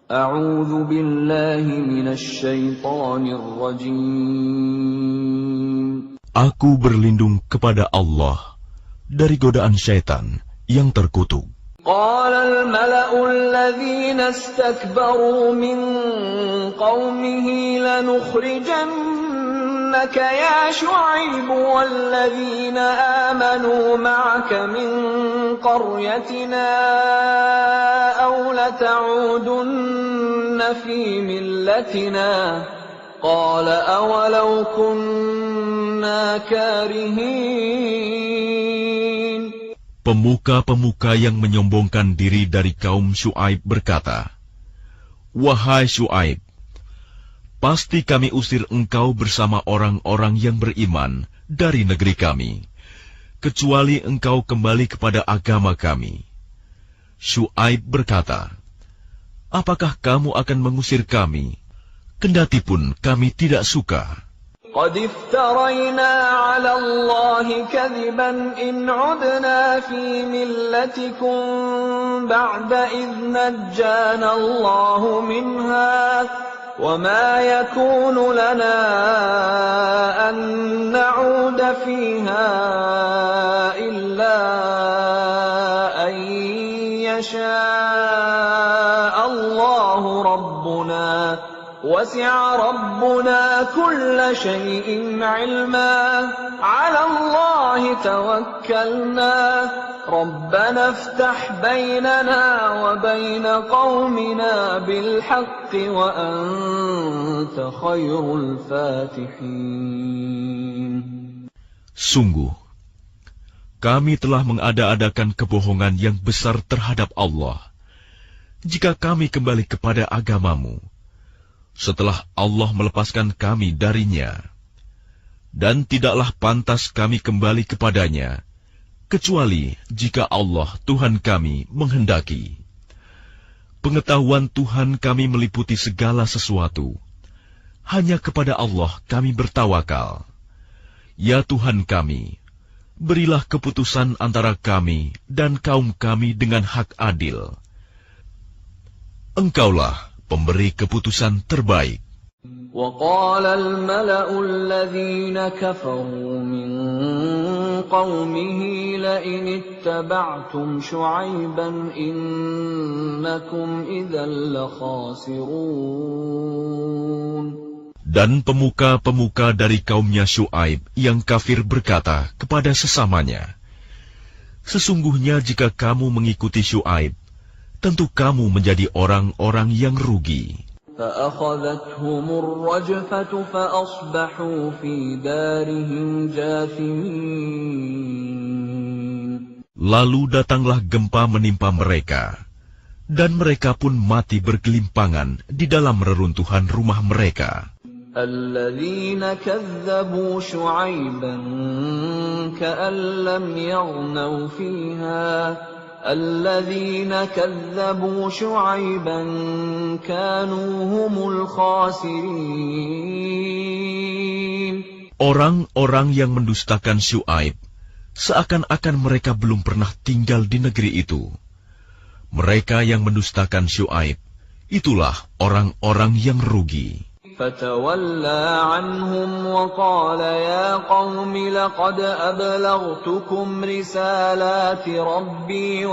A'udzu billahi minasy syaithanir rajim. Aku berlindung kepada Allah dari godaan syaitan yang terkutuk. قال الملأ الذين استكبروا من قومه لنخرجنك يا شعيب والذين آمنوا معك من قريتنا أو لتعودن في ملتنا قال أولو كنا كارهين. Pemuka-pemuka yang menyombongkan diri dari kaum Syuaib berkata, "Wahai Syuaib, pasti kami usir engkau bersama orang-orang yang beriman dari negeri kami, kecuali engkau kembali kepada agama kami." Syuaib berkata, "Apakah kamu akan mengusir kami, kendatipun kami tidak suka?" قد افترينا على الله كذبا إن عدنا في ملتكم بعد إذ نجانا الله منها وما يكون لنا أن نعود فيها إلا أن يشاء الله ربنا وسع ربنا كل شيء علما على الله توكلنا ربنا افتح بيننا وبين قومنا بالحق وأنت خير الفاتحين. Sungguh, kami telah mengada-adakan kebohongan yang besar terhadap Allah. Jika kami kembali kepada agamamu, setelah Allah melepaskan kami darinya, dan tidaklah pantas kami kembali kepadanya, kecuali jika Allah Tuhan kami menghendaki. Pengetahuan Tuhan kami meliputi segala sesuatu. Hanya kepada Allah kami bertawakal. Ya Tuhan kami, berilah keputusan antara kami dan kaum kami dengan hak adil. Engkaulah pemberi keputusan terbaik. وقال الملأ الذين كفروا من قومه لئن اتبعتم شعيبا إنكم إذا لخاسرون. Dan pemuka-pemuka dari kaumnya Syuaib yang kafir berkata kepada sesamanya, "Sesungguhnya jika kamu mengikuti Syuaib, tentu kamu menjadi orang-orang yang rugi." فأخذتهم الرجفة فأصبحوا في دارهم جاثمين. Lalu datanglah gempa menimpa mereka, dan mereka pun mati bergelimpangan di dalam reruntuhan rumah mereka. الذين كذبوا شعيبا كأن لم يغنوا فيها الذين كذبوا شعيبا كانوا هم الخاسرين. Orang-orang yang mendustakan Syuaib seakan-akan mereka belum pernah tinggal di negeri itu. Mereka yang mendustakan Syuaib, itulah orang-orang yang rugi. فتولى عنهم وقال يا قوم لقد أبلغتكم رسالات ربي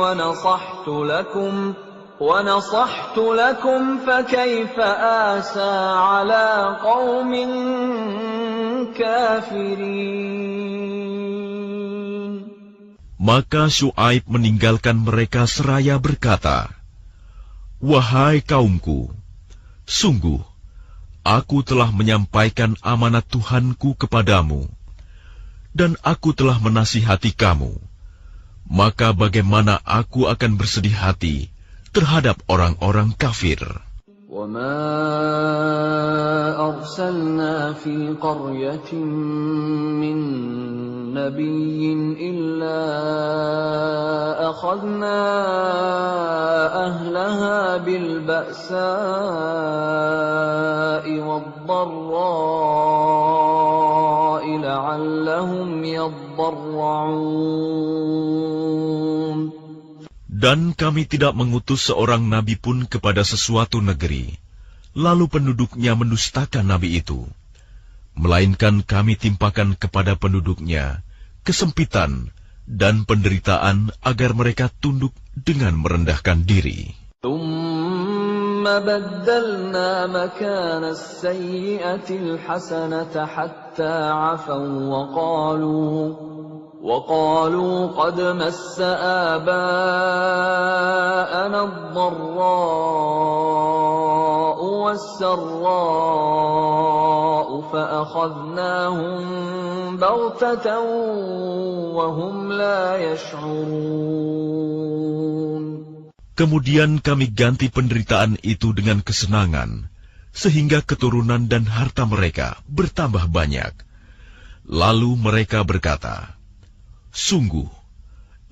ونصحت لكم فكيف آسى على قوم كافرين. Maka Syuaib meninggalkan mereka seraya berkata, "Wahai kaumku, sungguh aku telah menyampaikan amanat Tuhanku kepadamu, dan aku telah menasihati kamu. Maka bagaimana aku akan bersedih hati terhadap orang-orang kafir?" وَمَا أَرْسَلْنَا فِي قَرْيَةٍ مِّن نَّبِيٍّ إِلَّا أَخَذْنَا أَهْلَهَا بِالْبَأْسَاءِ وَالضَّرَّاءِ لَعَلَّهُمْ يَضَّرَّعُونَ. Dan kami tidak mengutus seorang nabi pun kepada sesuatu negeri, lalu penduduknya mendustakan nabi itu. Melainkan kami timpakan kepada penduduknya kesempitan dan penderitaan agar mereka tunduk dengan merendahkan diri. ثم بدلنا مكان السيئة الحسنة حتى عفوا وقالوا قد مس آباءنا الضراء والسراء فأخذناهم بغتة وهم لا يشعرون. Kemudian kami ganti penderitaan itu dengan kesenangan, sehingga keturunan dan harta mereka bertambah banyak. Lalu mereka berkata, "Sungguh,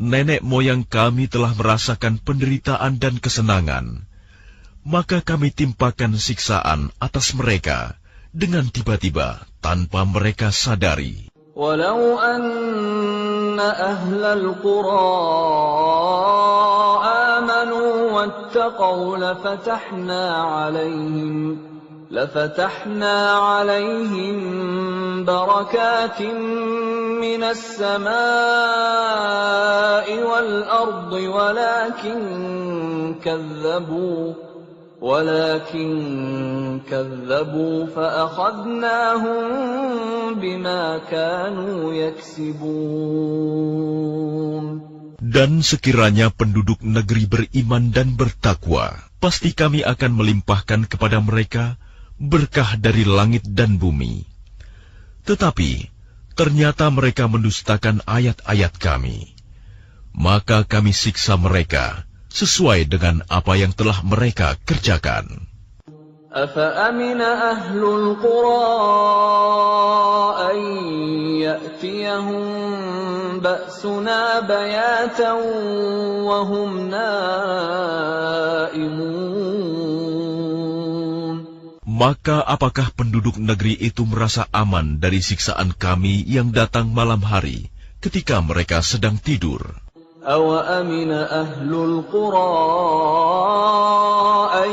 nenek moyang kami telah merasakan penderitaan dan kesenangan, maka kami timpakan siksaan atas mereka dengan tiba-tiba tanpa mereka sadari." Walau anna ahlal qura amanu wattaqaw lafatahna alaihim barakatin minas samai wal ardi ولكن كذبوا فأخذناهم بما كانوا يكسبون. Dan sekiranya penduduk negeri beriman dan bertakwa, pasti kami akan melimpahkan kepada mereka berkah dari langit dan bumi. Tetapi ternyata mereka mendustakan ayat-ayat kami. Maka kami siksa mereka sesuai dengan apa yang telah mereka kerjakan. أَفَأَمِنَ أَهْلُ الْقُرَىٰ أَن يَأْتِيَهُم بَأْسُنَا بَيَاتًا وَهُمْ نَائِمُونَ. Maka apakah penduduk negeri itu merasa aman dari siksaan kami yang datang malam hari ketika mereka sedang tidur? أَوَأَمِنَ أَهْلُ الْقُرَىٰ أَن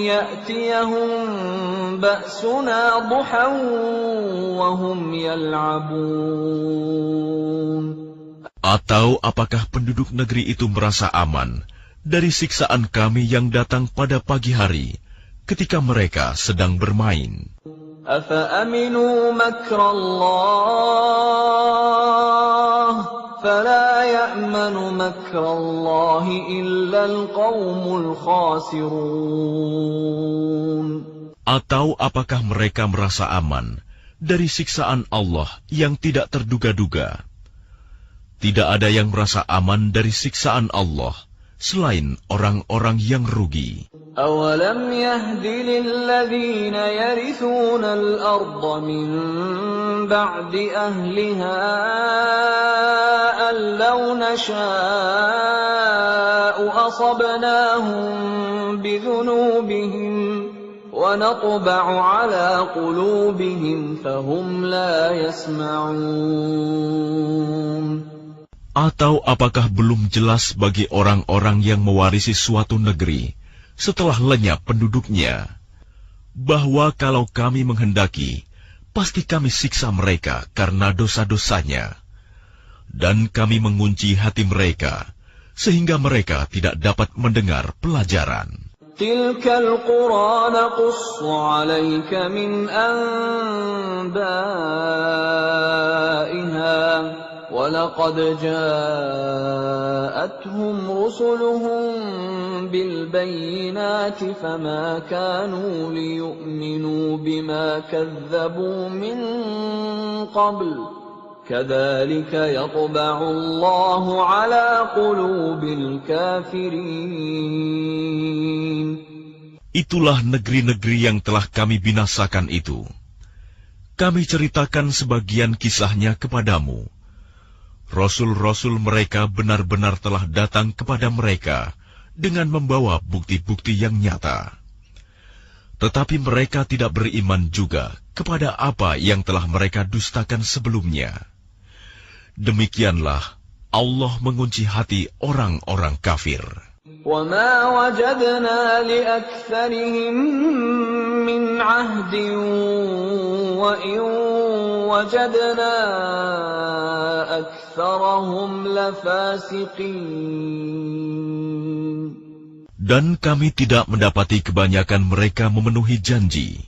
يَأْتِيَهُم بَأْسُنَا ضُحًى وَهُمْ يَلْعَبُونَ. Atau apakah penduduk negeri itu merasa aman dari siksaan kami yang datang pada pagi hari ketika mereka sedang bermain? أَفَأَمِنُوا مَكْرَ اللَّهِ فَلَا يَأْمَنُ مَكْرَ اللَّهِ إِلَّا الْقَوْمُ الْخَاسِرُونَ. Atau apakah mereka merasa aman dari siksaan Allah yang tidak terduga-duga? Tidak ada yang merasa aman dari siksaan Allah selain orang-orang yang rugi. أَوَلَمْ يَهْدِ لِلَّذِينَ يَرِثُونَ الْأَرْضَ مِن بَعْدِ أَهْلِهَا أَن لَّوْ نَشَاءُ أَصَبْنَاهُم بِذُنُوبِهِمْ وَنَطْبَعُ عَلَىٰ قُلُوبِهِمْ فَهُمْ لَا يَسْمَعُونَ. Atau apakah belum jelas bagi orang-orang yang mewarisi suatu negeri setelah lenyap penduduknya, bahwa kalau kami menghendaki, pasti kami siksa mereka karena dosa-dosanya, dan kami mengunci hati mereka, sehingga mereka tidak dapat mendengar pelajaran. Tilkal qura naqussu 'alaika min anba'iha وَلَقَدْ جَاءَتْهُمْ رُسُلُهُم بِالْبَيِّنَاتِ فَمَا كَانُوا لِيُؤْمِنُوا بِمَا كَذَّبُوا مِن قَبْلُ كَذَلِكَ يَطْبَعُ اللَّهُ عَلَى قُلُوبِ الْكَافِرِينَ. Itulah negeri-negeri yang telah kami binasakan itu. Kami ceritakan sebagian kisahnya kepadamu. Rasul-rasul mereka benar-benar telah datang kepada mereka dengan membawa bukti-bukti yang nyata. Tetapi mereka tidak beriman juga kepada apa yang telah mereka dustakan sebelumnya. Demikianlah Allah mengunci hati orang-orang kafir. وَمَا وَجَدْنَا لِأَكْثَرِهِم مِّنْ عَهْدٍ وَإِن وَجَدْنَا أَكْثَرَهُمْ لَفَاسِقِينَ. Dan kami tidak mendapati kebanyakan mereka memenuhi janji.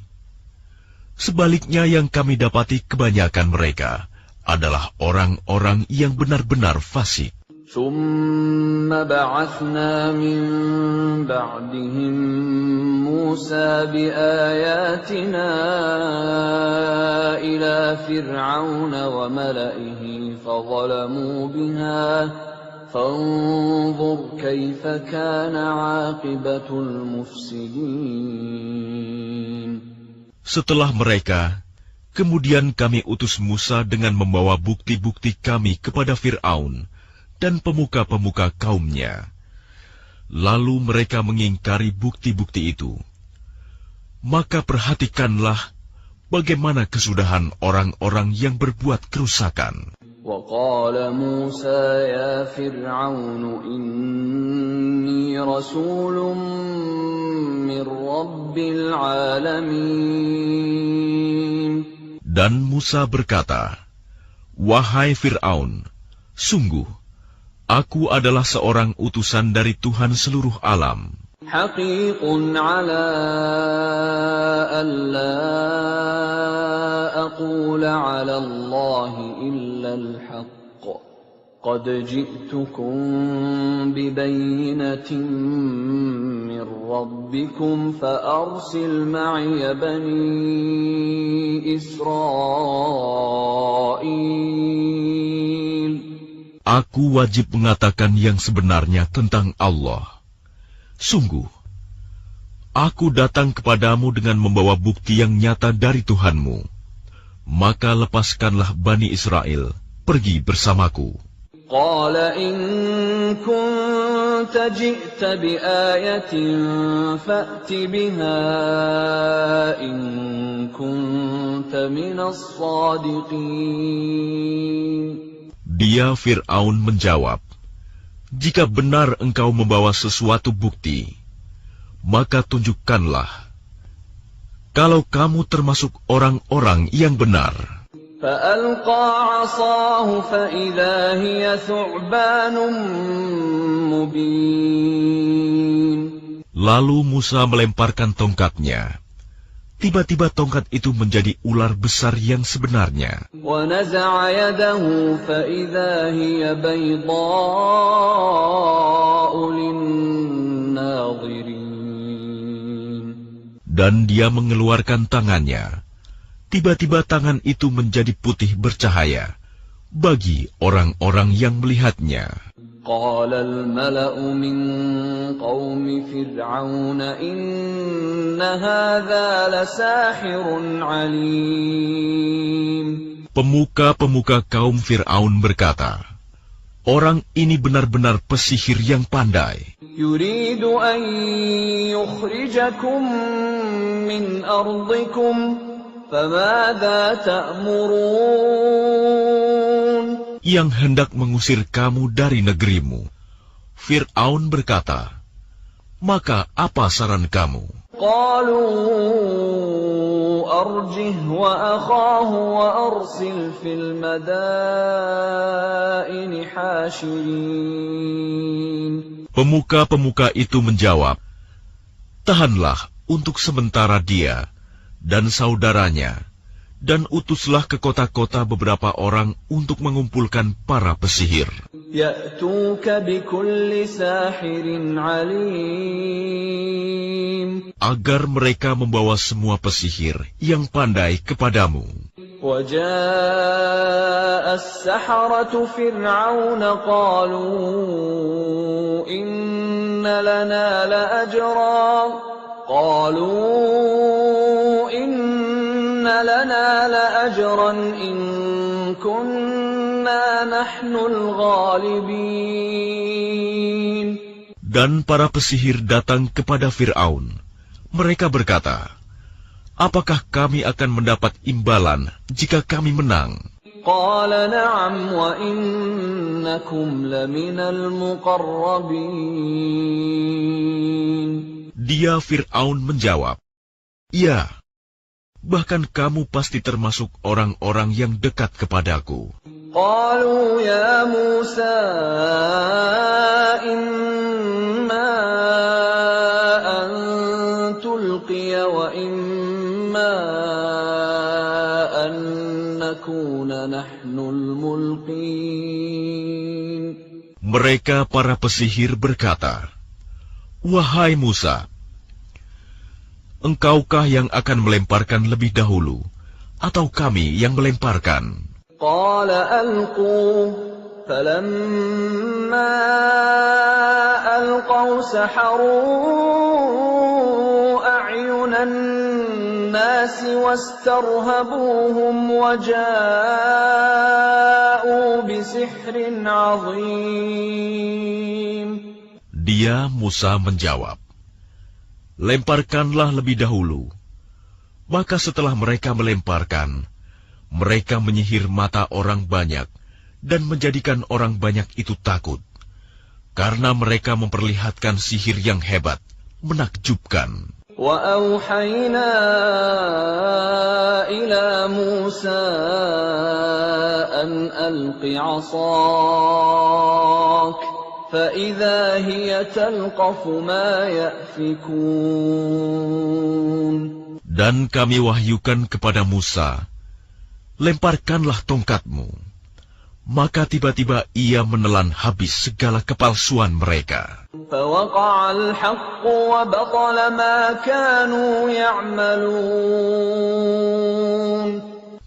Sebaliknya yang kami dapati kebanyakan mereka adalah orang-orang yang benar-benar fasik. ثُمَّ بَعَثْنَا مِن بَعْدِهِم مُّوسَىٰ بِآيَاتِنَا إِلَىٰ فِرْعَوْنَ وَمَلَئِهِ فَظَلَمُوا بِهَا فَانظُرْ كَيْفَ كَانَ عَاقِبَةُ الْمُفْسِدِينَ. Setelah mereka, kemudian kami utus Musa dengan membawa bukti-bukti kami kepada Fir'aun dan pemuka-pemuka kaumnya. Lalu mereka mengingkari bukti-bukti itu. Maka perhatikanlah bagaimana kesudahan orang-orang yang berbuat kerusakan. وَقَالَ مُوسَى يَا فِرْعَوْنُ إِنِّي رَسُولٌ مِّن رَّبِّ الْعَالَمِينَ. Dan Musa berkata, "Wahai Fir'aun, sungguh, aku adalah seorang utusan dari Tuhan seluruh alam. حَقِيقٌ عَلَىٰ أَلَّا أَقُولَ عَلَى اللَّهِ إِلَّا الْحَقَّ قَدْ جِئْتُكُم بِبَيِّنَةٍ مِّن رَّبِّكُمْ فَأَرْسِلْ مَعِيَ بَنِي إِسْرَائِيلَ." Aku wajib mengatakan yang sebenarnya tentang Allah. Sungguh, aku datang kepadamu dengan membawa bukti yang nyata dari Tuhanmu. Maka lepaskanlah Bani Israel, pergi bersamaku. قَالَ إِن كُنتَ جِئْتَ بِآيَةٍ فَأْتِ بِهَا إِن كُنتَ مِنَ الصَّادِقِينَ. Dia Fir'aun menjawab, "Jika benar engkau membawa sesuatu bukti, maka tunjukkanlah. Kalau kamu termasuk orang-orang yang benar." فَأَلْقَى عَصَاهُ فَإِذَا هِيَ ثُعْبَانٌ مُّبِينٌ. Lalu Musa melemparkan tongkatnya. Tiba-tiba tongkat itu menjadi ular besar yang sebenarnya. وَنَزَعَ يَدَهُ فَإِذَا هِيَ بَيْضَاءُ لِلنَّاظِرِينَ. Dan dia mengeluarkan tangannya. Tiba-tiba tangan itu menjadi putih bercahaya bagi orang-orang yang melihatnya. قَالَ الْمَلَأُ مِنْ قَوْمِ فِرْعَوْنَ إِنَّ هَذَا لَسَاحِرٌ عَلِيمٌ. Pemuka-pemuka kaum Fir'aun berkata, "Orang ini benar-benar pesihir yang pandai. يُرِيدُ أَنْ يُخْرِجَكُمْ مِنْ أَرْضِكُمْ فَمَاذَا تَأْمُرُونَ." Yang hendak mengusir kamu dari negerimu. Fir'aun berkata, "Maka apa saran kamu?" قَالُوا أَرْجِهْ وَأَخَاهُ وَأَرْسِلْ فِي الْمَدَائِنِ حَاشِرِينَ. Pemuka-pemuka itu menjawab, "Tahanlah untuk sementara dia dan saudaranya, dan utuslah ke kota-kota beberapa orang untuk mengumpulkan para pesihir. يَأْتُوكَ بِكُلِّ سَاحِرٍ عَلِيمٍ. Agar mereka membawa semua pesihir yang pandai kepadamu." وَجَاءَ السَّحَرَةُ فِرْعَوْنَ قَالُوا إِنَّ لَنَا لَأَجْرًا إِن كُنَّا نَحْنُ الْغَالِبِينَ. Dan para pesihir datang kepada Fir'aun. Mereka berkata, "Apakah kami akan mendapat imbalan jika kami menang?" قال نعم وإنكم لمن المقربين. Dia Fir'aun menjawab, "Ya, bahkan kamu pasti termasuk orang-orang yang dekat kepadaku." قالوا يا موسى إما أن تلقي وإما أن نكون نحن الملقين. Mereka para pesihir berkata, "Wahai Musa, engkaukah yang akan melemparkan lebih dahulu, atau kami yang melemparkan?" قال ألقوا فلما ألقوا سحروا أعين الناس واسترهبوهم وجاءوا بسحر عظيم. Dia Musa menjawab, "Lemparkanlah lebih dahulu." Maka setelah mereka melemparkan, mereka menyihir mata orang banyak dan menjadikan orang banyak itu takut, karena mereka memperlihatkan sihir yang hebat, menakjubkan. وَأَوْحَيْنَا إِلَى مُوسَى أَنْ أَلْقِ عَصَاكَ فَإِذَا هِيَ تَلْقَفُ مَا يَأْفِكُونَ. Dan kami wahyukan kepada Musa, "Lemparkanlah tongkatmu." Maka tiba-tiba ia menelan habis segala kepalsuan mereka. فَوَقَعَ الْحَقُّ وَبَطَلَ مَا كَانُوا يَعْمَلُونَ.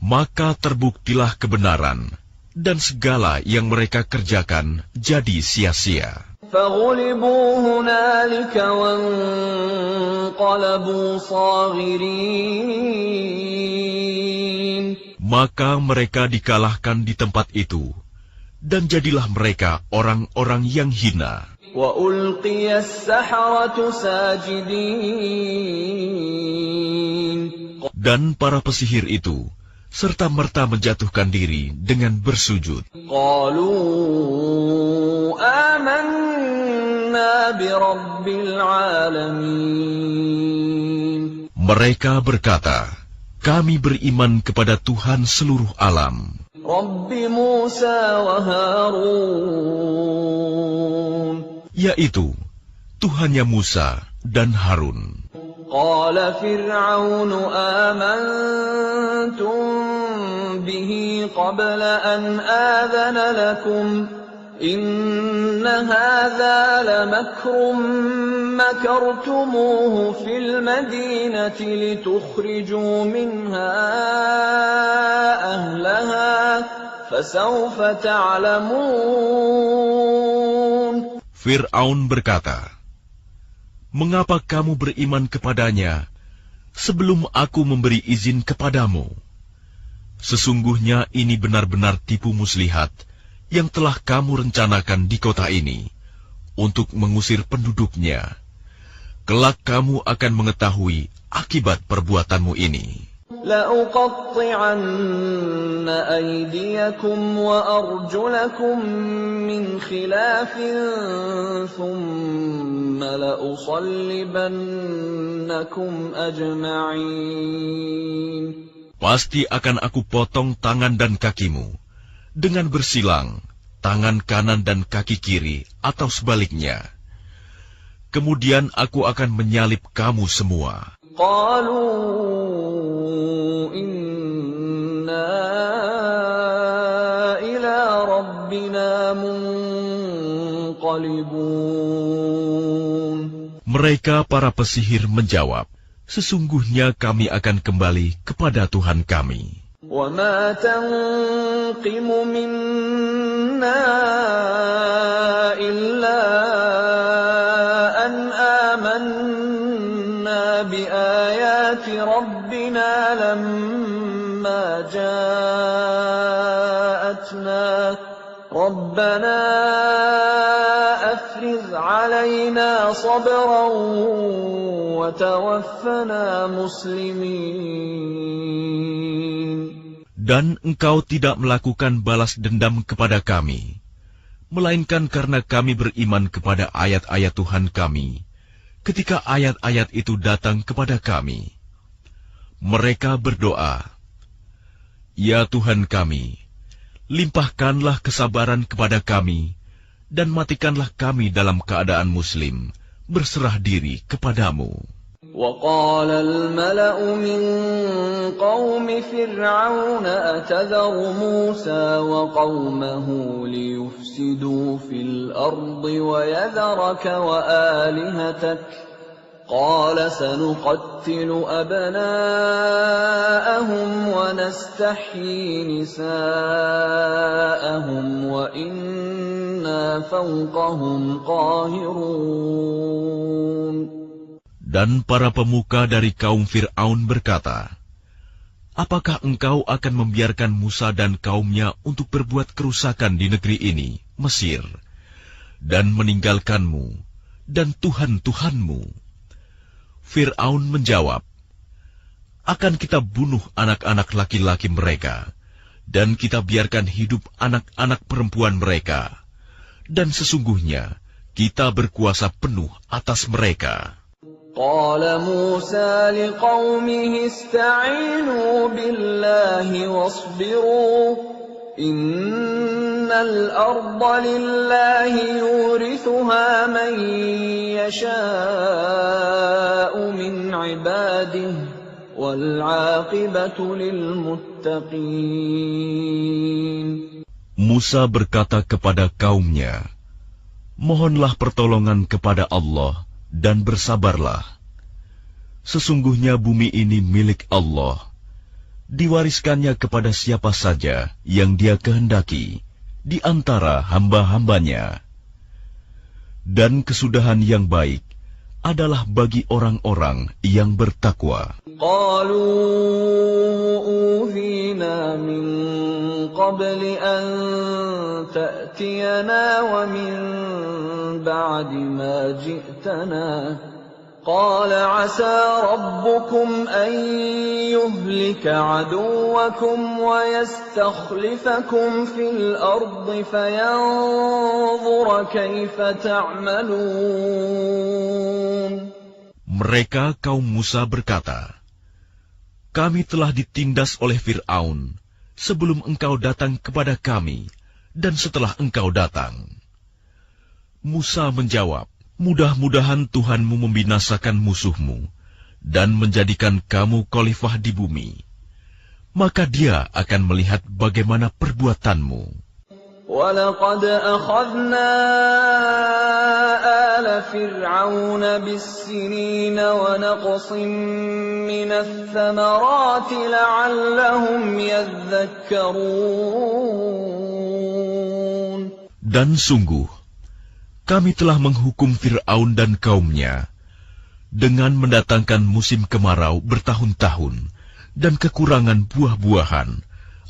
Maka terbuktilah kebenaran, dan segala yang mereka kerjakan jadi sia-sia. فَغُلِبُوا هُنَالِكَ وَانقَلَبُوا صَاغِرِينَ. Maka mereka dikalahkan di tempat itu, dan jadilah mereka orang-orang yang hina. وَأُلْقِيَ السَّحَرَةُ سَاجِدِينَ. Dan para pesihir itu serta-merta menjatuhkan diri dengan bersujud. قَالُوا آمَنَّا بِرَبِّ الْعَالَمِينَ. Mereka berkata, "Kami beriman kepada Tuhan seluruh alam, رَبِّ مُوسَى وَهَارُونَ. yaitu Tuhannya Musa dan Harun." قال فرعون آمنتم به قبل أن آذن لكم إن هذا لمكر مكرتموه في المدينة لتخرجوا منها أهلها فسوف تعلمون. Fir'aun berkata, "Mengapa kamu beriman kepadanya sebelum aku memberi izin kepadamu? Sesungguhnya ini benar-benar tipu muslihat yang telah kamu rencanakan di kota ini untuk mengusir penduduknya. Kelak kamu akan mengetahui akibat perbuatanmu ini." لأقطعن أيديكم وأرجلكم من خلاف ثم لأصلبنكم أجمعين. Pasti akan aku potong tangan dan kakimu dengan bersilang, tangan kanan dan kaki kiri atau sebaliknya. Kemudian aku akan menyalib kamu semua. قالوا إنا إلى ربنا منقلبون. Mereka para pesihir menjawab, "Sesungguhnya kami akan kembali kepada Tuhan kami." وما تنقم منا إلا أن آمنا بآيات ربنا لما جاءتنا ربنا أفرغ علينا صبرا وتوفنا مسلمين. Dan engkau tidak melakukan balas dendam kepada kami, melainkan karena kami beriman kepada ayat-ayat Tuhan kami, ketika ayat-ayat itu datang kepada kami. Mereka berdoa, "Ya Tuhan kami, limpahkanlah kesabaran kepada kami, dan matikanlah kami dalam keadaan muslim, berserah diri kepadamu." وقال الملأ من قوم فرعون أتذر موسى وقومه ليفسدوا في الأرض ويذرك وآلهتك قال سنقتل أبناءهم ونستحيي نساءهم وإنا فوقهم قاهرون. Dan para pemuka dari kaum Fir'aun berkata, "Apakah engkau akan membiarkan Musa dan kaumnya untuk berbuat kerusakan di negeri ini, Mesir, dan meninggalkanmu dan Tuhan-Tuhanmu?" Fir'aun menjawab, "Akan kita bunuh anak-anak laki-laki mereka, dan kita biarkan hidup anak-anak perempuan mereka, dan sesungguhnya kita berkuasa penuh atas mereka." قال موسى لقومه استعينوا بالله واصبروا إن الأرض لله يورثها من يشاء من عباده والعاقبة للمتقين. Musa berkata kepada kaumnya, "Mohonlah pertolongan kepada Allah dan bersabarlah. Sesungguhnya bumi ini milik Allah, diwariskannya kepada siapa saja yang Dia kehendaki di antara hamba-hambanya. Dan kesudahan yang baik adalah bagi orang-orang yang bertakwa." قالوا أوذينا من قبل أن تأتينا ومن بعد ما جئتنا قال عسى ربكم أن يهلك عدوكم ويستخلفكم في الأرض فينظر كيف تعملون. Mereka kaum Musa berkata, "Kami telah ditindas oleh Fir'aun sebelum engkau datang kepada kami dan setelah engkau datang." Musa menjawab, "Mudah-mudahan Tuhanmu membinasakan musuhmu dan menjadikan kamu khalifah di bumi. Maka Dia akan melihat bagaimana perbuatanmu." وَلَقَدْ أَخَذْنَا آلَ فِرْعَوْنَ بِالسِّنِينَ وَنَقْصٍ مِّنَ الثَّمَرَاتِ لَعَلَّهُمْ يَذَّكَّرُونَ. Dan sungguh, kami telah menghukum Fir'aun dan kaumnya dengan mendatangkan musim kemarau bertahun-tahun dan kekurangan buah-buahan,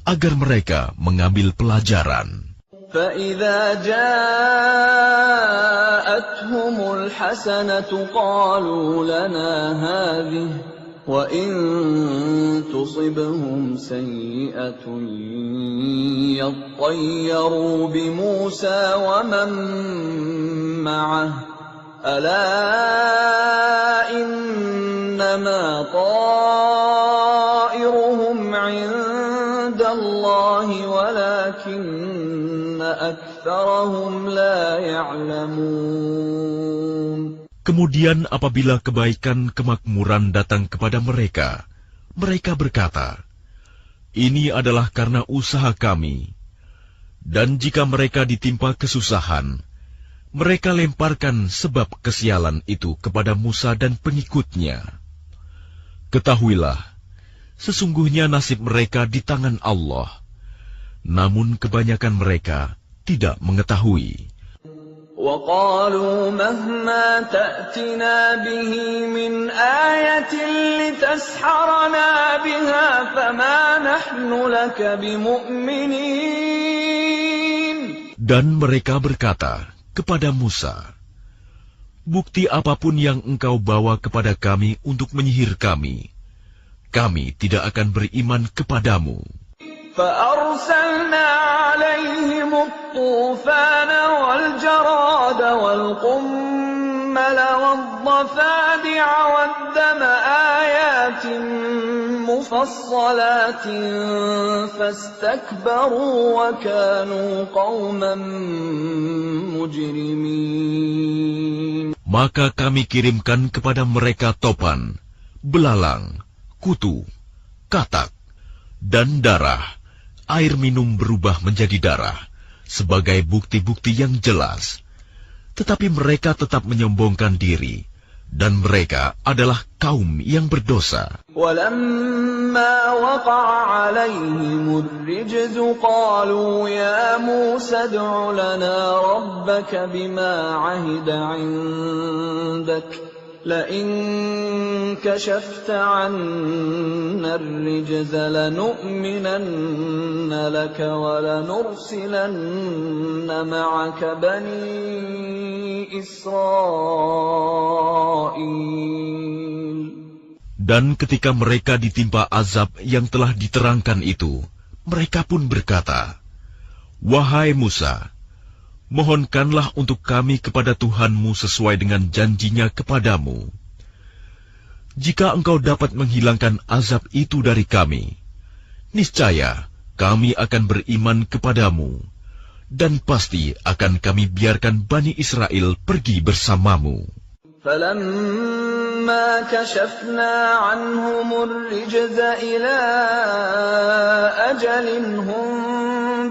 agar mereka mengambil pelajaran. فَإِذَا جَاءَتْهُمُ الْحَسَنَةُ قَالُوا لَنَا هَٰذِهِ وَإِن تُصِبْهُمْ سَيِّئَةٌ يَطَّيَّرُوا بِمُوسَىٰ وَمَن مَّعَهُ أَلَا إِنَّمَا طَائِرُهُمْ عِندَ اللَّهِ وَلَٰكِنَّ أَكْثَرَهُمْ لَا يَعْلَمُونَ. Kemudian apabila kebaikan kemakmuran datang kepada mereka, mereka berkata, "Ini adalah karena usaha kami." Dan jika mereka ditimpa kesusahan, mereka lemparkan sebab kesialan itu kepada Musa dan pengikutnya. Ketahuilah, sesungguhnya nasib mereka di tangan Allah, namun kebanyakan mereka tidak mengetahui. وَقَالُوا مَهْمَا تَأْتِنَا بِهِ مِنْ آيَةٍ لِتَسْحَرَنَا بِهَا فَمَا نَحْنُ لَكَ بِمُؤْمِنِينَ. Dan mereka berkata kepada Musa, "Bukti apapun yang engkau bawa kepada kami untuk menyihir kami, kami tidak akan beriman kepadamu." فأرسلنا عليهم الطوفان والجراد والقمل والضفادع والدم آيات مفصلات فاستكبروا وكانوا قوما مجرمين. Maka kami kirimkan kepada mereka topan, belalang, kutu, katak, dan darah. Air minum berubah menjadi darah, sebagai bukti-bukti yang jelas. Tetapi mereka tetap menyombongkan diri, dan mereka adalah kaum yang berdosa. وَلَمَّا وَقَعَ عَلَيْهِمُ الرِّجْزُ قَالُوا يَا مُوسَى ادْعُ لَنَا رَبَّكَ بِمَا عَهِدَ عِندَكَ لَئِن كَشَفْتَ عَنَّا الرِّجْزَ لَنُؤْمِنَنَّ لَكَ وَلَنُرْسِلَنَّ مَعَكَ بَنِي إِسْرَائِيلَ. Dan ketika mereka ditimpa azab yang telah diterangkan itu, mereka pun berkata, "Wahai Musa, mohonkanlah untuk kami kepada Tuhanmu sesuai dengan janjinya kepadamu. Jika engkau dapat menghilangkan azab itu dari kami, niscaya kami akan beriman kepadamu, dan pasti akan kami biarkan Bani Israel pergi bersamamu." فَلَمَّا كَشَفْنَا عَنْهُمُ الرِّجْزَ إِلَىٰ أَجَلٍ هُمْ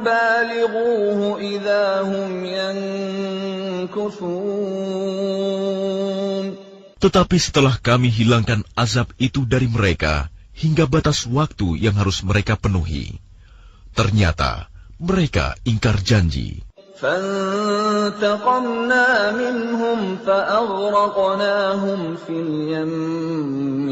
بَالِغُوهُ إِذَا هُمْ يَنكُثُونَ. Tetapi setelah kami hilangkan azab itu dari mereka hingga batas waktu yang harus mereka penuhi, ternyata mereka ingkar janji. فَانْتَقَمْنَا مِنْهُمْ فَأَغْرَقْنَاهُمْ فِي الْيَمِّ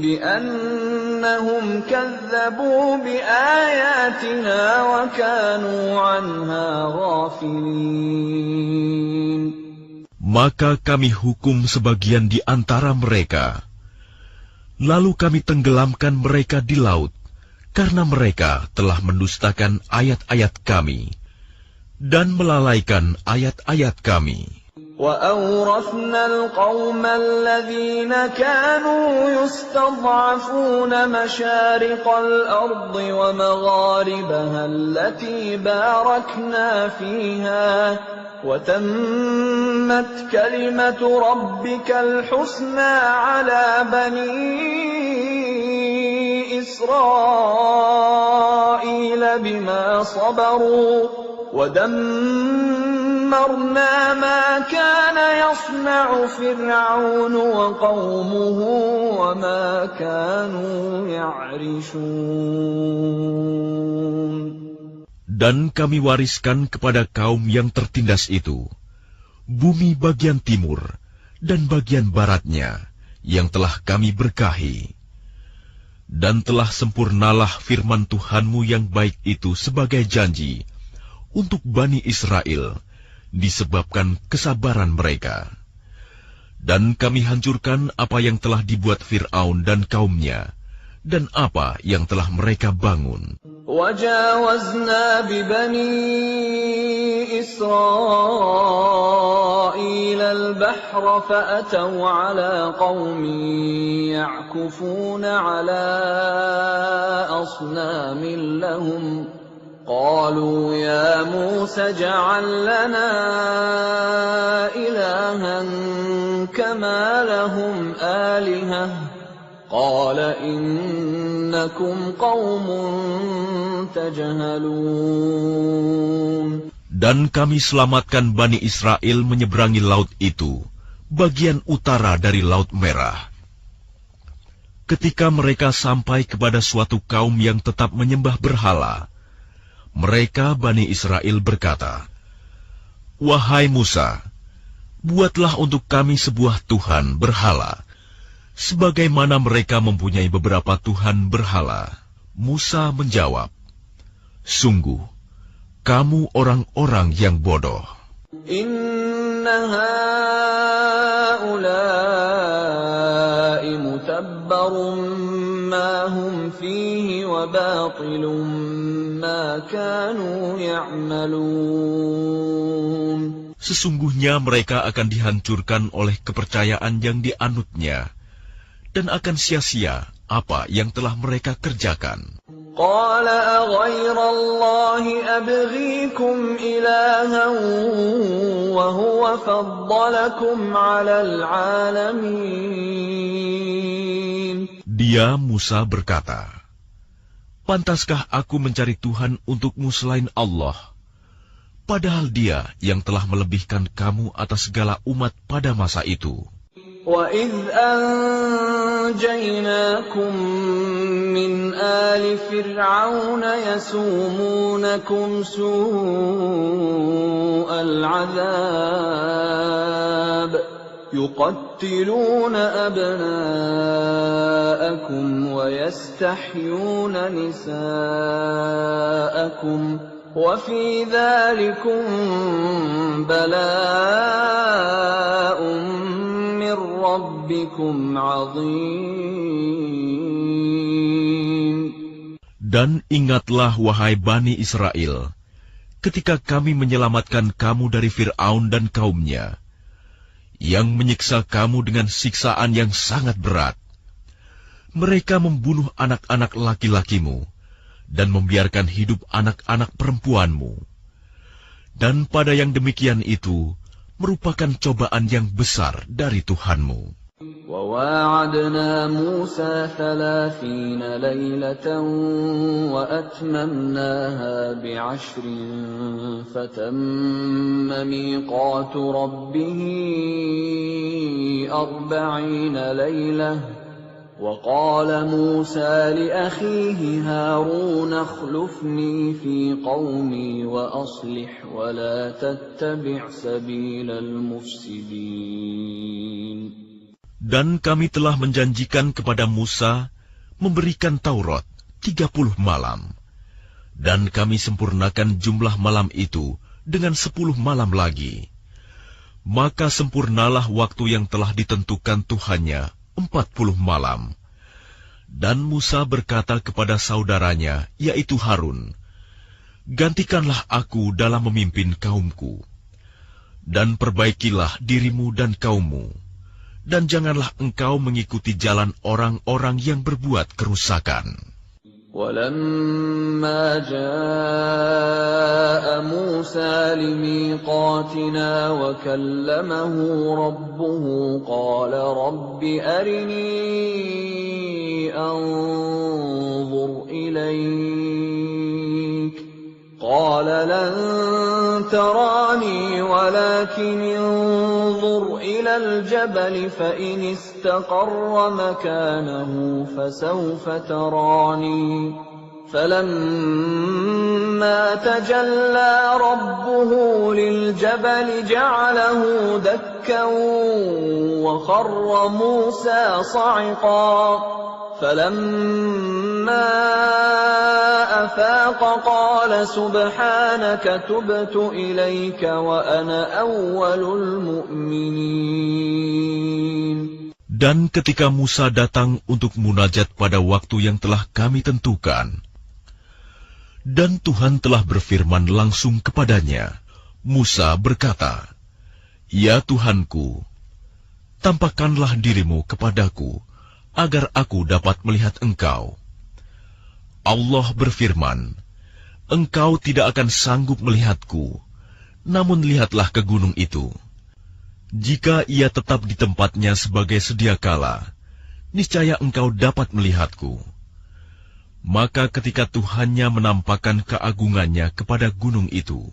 بِأَنَّهُمْ كَذَّبُوا بِآيَاتِنَا وَكَانُوا عَنْهَا غَافِلِينَ. Maka kami hukum sebagian di antara mereka. Lalu kami tenggelamkan mereka di laut, karena mereka telah mendustakan ayat-ayat kami, dan melalaikan ayat-ayat kami. وَأَوْرَثْنَا الْقَوْمَ الَّذِينَ كَانُوا يُسْتَضْعَفُونَ مَشَارِقَ الْأَرْضِ وَمَغَارِبَهَا الَّتِي بَارَكْنَا فِيهَا وَتَمَّتْ كَلِمَةُ رَبِّكَ الْحُسْنَى عَلَى بَنِي إِسْرَائِيلَ بِمَا صَبَرُوا وَدَمَّرْنَا مَا كَانَ يَصْنَعُ فِرْعَوْنُ وَقَوْمُهُ وَمَا كَانُوا يَعْرِشُونَ. Dan kami wariskan kepada kaum yang tertindas itu bumi bagian timur dan bagian baratnya yang telah kami berkahi. Dan telah sempurnalah firman Tuhanmu yang baik itu sebagai janji untuk Bani Israel disebabkan kesabaran mereka. Dan kami hancurkan apa yang telah dibuat Fir'aun dan kaumnya, dan apa yang telah mereka bangun. وَجَاوَزْنَا بِبَنِي إِسْرَائِيلَ الْبَحْرَ فَأَتَوْا عَلَىٰ قَوْمٍ يَعْكُفُونَ عَلَىٰ أَصْنَامٍ لَّهُمْ قَالُوا يَا مُوسَى اجْعَل لَّنَا إِلَٰهًا كَمَا لَهُمْ آلِهَةٌ قَالَ إِنَّكُمْ قَوْمٌ تَجْهَلُونَ. Dan kami selamatkan Bani Israel menyeberangi laut itu, bagian utara dari Laut Merah. Ketika mereka sampai kepada suatu kaum yang tetap menyembah berhala, mereka Bani Israel berkata, "Wahai Musa, buatlah untuk kami sebuah Tuhan berhala, sebagaimana mereka mempunyai beberapa Tuhan berhala." Musa menjawab, "Sungguh, kamu orang-orang yang bodoh. Inna ha'ulai هؤلاء متبر ما هم فيه وباطل ما كانوا يعملون. Sesungguhnya mereka akan dihancurkan oleh kepercayaan yang dianutnya, dan akan sia-sia apa yang telah mereka kerjakan. قال أغير الله أبغيكم إلها وهو فضلكم على العالمين. Dia Musa berkata, "Pantaskah aku mencari Tuhan untukmu selain Allah, padahal Dia yang telah melebihkan kamu atas segala umat pada masa itu." وَإِذْ أَنْجَيْنَاكُمْ مِنْ آلِ فِرْعَوْنَ يَسُومُونَكُمْ سُوءَ الْعَذَابِ يُقَتِّلُونَ أَبْنَاءَكُمْ وَيَسْتَحْيُونَ نِسَاءَكُمْ وَفِي ذَلِكُمْ بَلَاءٌ مِّن رَّبِّكُمْ عَظِيمٌ. Dan ingatlah wahai Bani Israel, ketika kami menyelamatkan kamu dari Fir'aun dan kaumnya, yang menyiksa kamu dengan siksaan yang sangat berat. Mereka membunuh anak-anak laki-lakimu dan membiarkan hidup anak-anak perempuanmu. Dan pada yang demikian itu merupakan cobaan yang besar dari Tuhanmu. وَوَاعَدْنَا مُوسَى 30 لَيْلَةً وَأَتْمَمْنَاهَا بِعَشْرٍ فَتَمَّ مِيقَاتُ رَبِّهِ 40 لَيْلَةً وَقَالَ مُوسَى لِأَخِيهِ هَارُونَ اخْلُفْنِي فِي قَوْمِي وَأَصْلِحْ وَلَا تَتَّبِعْ سَبِيلَ الْمُفْسِدِينَ. Dan kami telah menjanjikan kepada Musa memberikan Taurat 30 malam. Dan kami sempurnakan jumlah malam itu dengan 10 malam lagi. Maka sempurnalah waktu yang telah ditentukan Tuhannya 40 malam. Dan Musa berkata kepada saudaranya, yaitu Harun, "Gantikanlah aku dalam memimpin kaumku, dan perbaikilah dirimu dan kaummu, dan janganlah engkau mengikuti jalan orang-orang yang berbuat kerusakan." وَلَمَّا جَاءَ مُوسَى لِمِيقَاتِنَا وَكَلَّمَهُ رَبُّهُ قَالَ رَبِّ أَرِنِي أَنظُرْ إِلَيْكَ قَالَ لَن تَرَانِي وَلَكِنِ انظُرْ إِلَى الْجَبَلِ فَإِنِ اسْتَقَرَّ مَكَانَهُ فَسَوْفَ تَرَانِي فَلَمَّا تَجَلَّى رَبُّهُ لِلْجَبَلِ جَعَلَهُ دَكًّا وَخَرَّ مُوسَى صَعِقًا فَلَمَّا أَفَاقَ قَالَ سُبْحَانَكَ تُبْتُ إِلَيْكَ وَأَنَا أَوَّلُ الْمُؤْمِنِينَ. Dan ketika Musa datang untuk munajat pada waktu yang telah kami tentukan, dan Tuhan telah berfirman langsung kepadanya, Musa berkata, "Ya Tuhanku, tampakkanlah dirimu kepadaku, agar aku dapat melihat engkau." Allah berfirman, "Engkau tidak akan sanggup melihatku, namun lihatlah ke gunung itu. Jika ia tetap di tempatnya sebagai sedia kala, niscaya engkau dapat melihatku." Maka ketika Tuhannya menampakkan keagungannya kepada gunung itu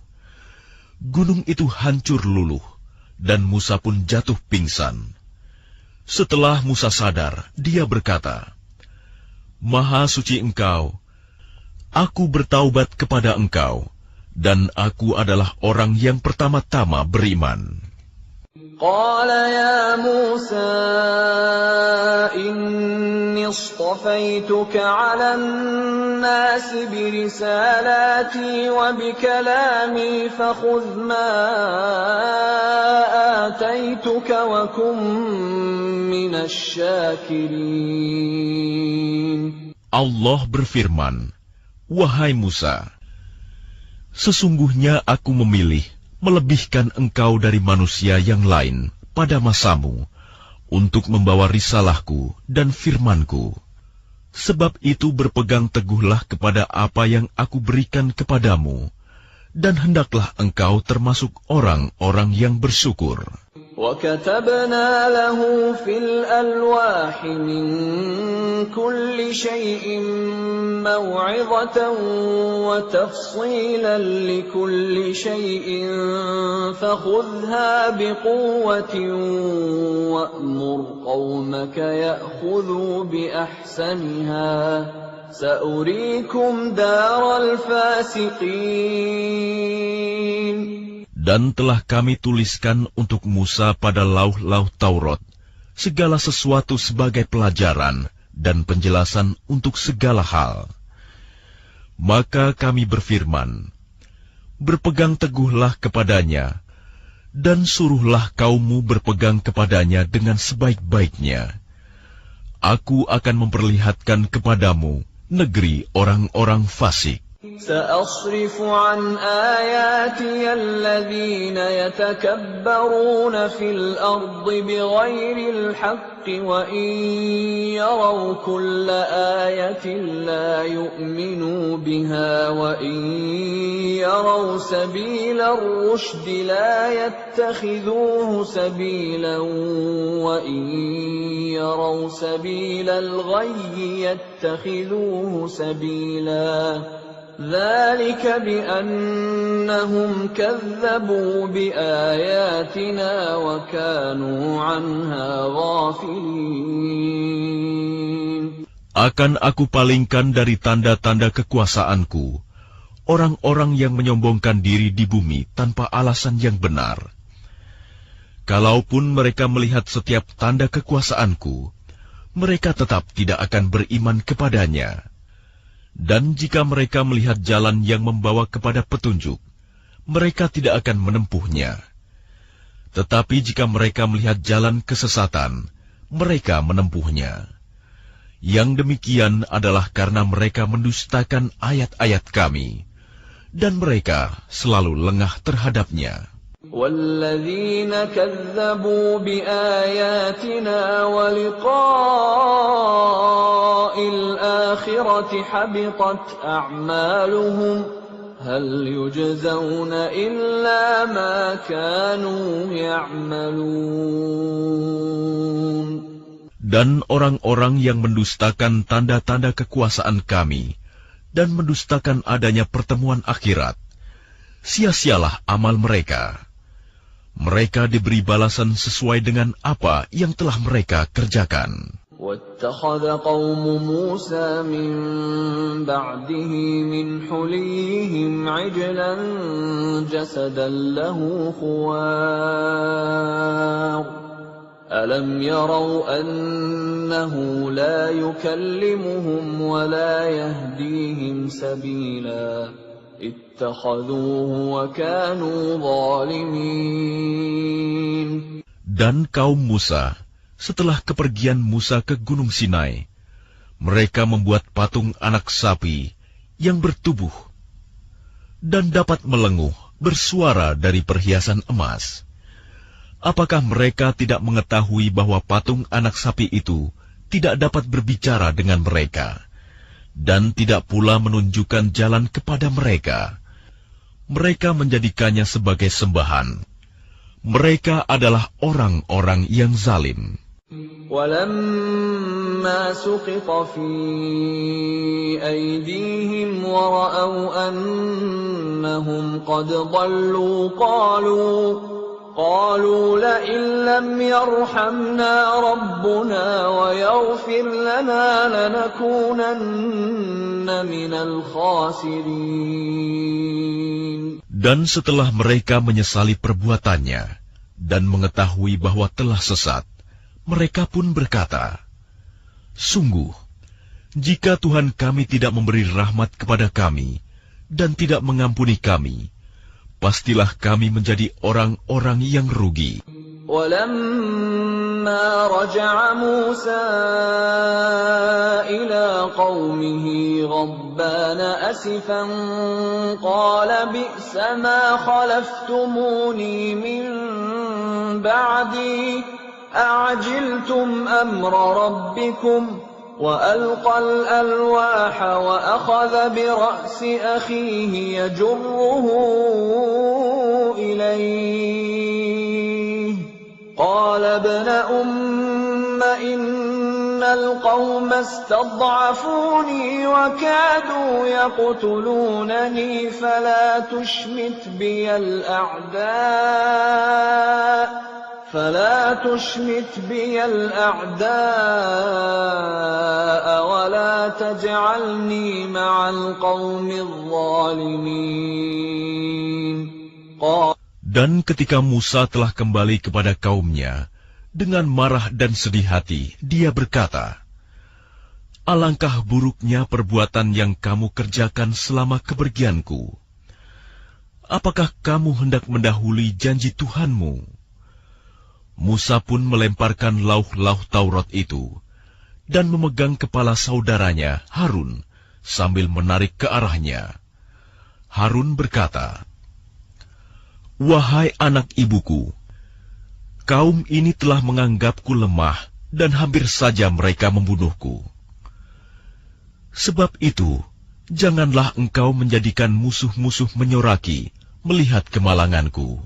hancur luluh, dan Musa pun jatuh pingsan. Setelah Musa sadar, dia berkata, "Maha suci engkau, aku bertaubat kepada engkau, dan aku adalah orang yang pertama-tama beriman." قال يا موسى إني اصطفيتك على الناس برسالاتي وبكلامي فخذ ما آتيتك وكن من الشاكرين. Allah berfirman, "Wahai Musa, sesungguhnya aku memilih melebihkan engkau dari manusia yang lain pada masamu untuk membawa risalahku dan firmanku. Sebab itu berpegang teguhlah kepada apa yang aku berikan kepadamu, dan hendaklah engkau termasuk orang-orang yang bersyukur." وَكَتَبْنَا لَهُ فِي الْأَلْوَاحِ مِنْ كُلِّ شَيْءٍ مَوْعِظَةً وَتَفْصِيلًا لِكُلِّ شَيْءٍ فَخُذْهَا بِقُوَّةٍ وَأْمُرْ قَوْمَكَ يَأْخُذُوا بِأَحْسَنِهَا سَأُرِيكُمْ دَارَ الْفَاسِقِينَ. Dan telah kami tuliskan untuk Musa pada lauh-lauh Taurat segala sesuatu sebagai pelajaran dan penjelasan untuk segala hal. Maka kami berfirman, berpegang teguhlah kepadanya, dan suruhlah kaummu berpegang kepadanya dengan sebaik-baiknya. Aku akan memperlihatkan kepadamu negeri orang-orang fasik. سأصرف عن آياتي الذين يتكبرون في الأرض بغير الحق وإن يروا كل آية لا يؤمنوا بها وإن يروا سبيل الرشد لا يتخذوه سبيلا وإن يروا سبيل الغي يتخذوه سبيلا ذلك بأنهم كذبوا بآياتنا وكانوا عنها غافلين. Akan aku palingkan dari tanda-tanda kekuasaanku orang-orang yang menyombongkan diri di bumi tanpa alasan yang benar. Kalaupun mereka melihat setiap tanda kekuasaanku, mereka tetap tidak akan beriman kepadanya. Dan jika mereka melihat jalan yang membawa kepada petunjuk, mereka tidak akan menempuhnya. Tetapi jika mereka melihat jalan kesesatan, mereka menempuhnya. Yang demikian adalah karena mereka mendustakan ayat-ayat kami, dan mereka selalu lengah terhadapnya. وَالَّذِينَ كَذَّبُوا بِآيَاتِنَا وَلِقَاءِ الْآخِرَةِ حَبِطَتْ أَعْمَالُهُمْ هَلْ يُجْزَوْنَ إِلَّا مَا كَانُوا يَعْمَلُونَ. Dan orang-orang yang mendustakan tanda-tanda kekuasaan kami dan mendustakan adanya pertemuan akhirat, sia-sialah amal mereka. Mereka diberi balasan sesuai dengan apa yang telah mereka kerjakan. وَاتَّخَذَ قَوْمُ مُوسَى مِن بَعْدِهِ مِنْ حُلِيِّهِمْ عِجْلًا جَسَدًا لَهُ خُوَارٌ أَلَمْ يَرَوْا أَنَّهُ لَا يُكَلِّمُهُمْ وَلَا يَهْدِيهِمْ سَبِيلًا اتخذوه وكانوا ظالمين. Dan kaum Musa, setelah kepergian Musa ke Gunung Sinai, mereka membuat patung anak sapi yang bertubuh dan dapat melenguh bersuara dari perhiasan emas. Apakah mereka tidak mengetahui bahwa patung anak sapi itu tidak dapat berbicara dengan mereka, dan tidak pula menunjukkan jalan kepada mereka? Mereka menjadikannya sebagai sembahan. Mereka adalah orang-orang yang zalim. وَلَمَّا سُقِطَ فِي أَيْدِيهِمْ وَرَأَوْا أَنَّهُمْ قَدْ ضَلُّوا قَالُوا لَئِن لَّمْ يَرْحَمْنَا رَبُّنَا وَيَغْفِرْ لَنَا لَنَكُونَنَّ مِنَ الْخَاسِرِينَ. Dan setelah mereka menyesali perbuatannya dan mengetahui bahwa telah sesat, mereka pun berkata, "Sungguh, jika Tuhan kami tidak memberi rahmat kepada kami dan tidak mengampuni kami, pastilah kami menjadi orang-orang yang rugi." وَلَمَّا رَجَعَ مُوسَىٰ إِلَىٰ قَوْمِهِ غَضْبَانَ أَسِفًا قَالَ بِئْسَ مَا خَلَفْتُمُونِي مِن بَعْدِي أَعَجِلْتُمْ أَمْرَ رَبِّكُمْ وَأَلْقَى الْأَلْوَاحَ وَأَخَذَ بِرَأْسِ أَخِيهِ يَجُرُّهُ إِلَيْهِ قَالَ ابْنَ أُمَّ إِنَّ الْقَوْمَ اسْتَضْعَفُونِي وَكَادُوا يَقْتُلُونَنِي فَلَا تُشْمِتْ بِيَ الْأَعْدَاءَ وَلَا تَجْعَلْنِي مَعَ الْقَوْمِ الظَّالِمِينَ. Dan ketika Musa telah kembali kepada kaumnya, dengan marah dan sedih hati, dia berkata, "Alangkah buruknya perbuatan yang kamu kerjakan selama kepergianku. Apakah kamu hendak mendahului janji Tuhanmu?" Musa pun melemparkan lauh-lauh Taurat itu, dan memegang kepala saudaranya, Harun, sambil menarik ke arahnya. Harun berkata, "Wahai anak ibuku, kaum ini telah menganggapku lemah dan hampir saja mereka membunuhku. Sebab itu, janganlah engkau menjadikan musuh-musuh menyoraki melihat kemalanganku,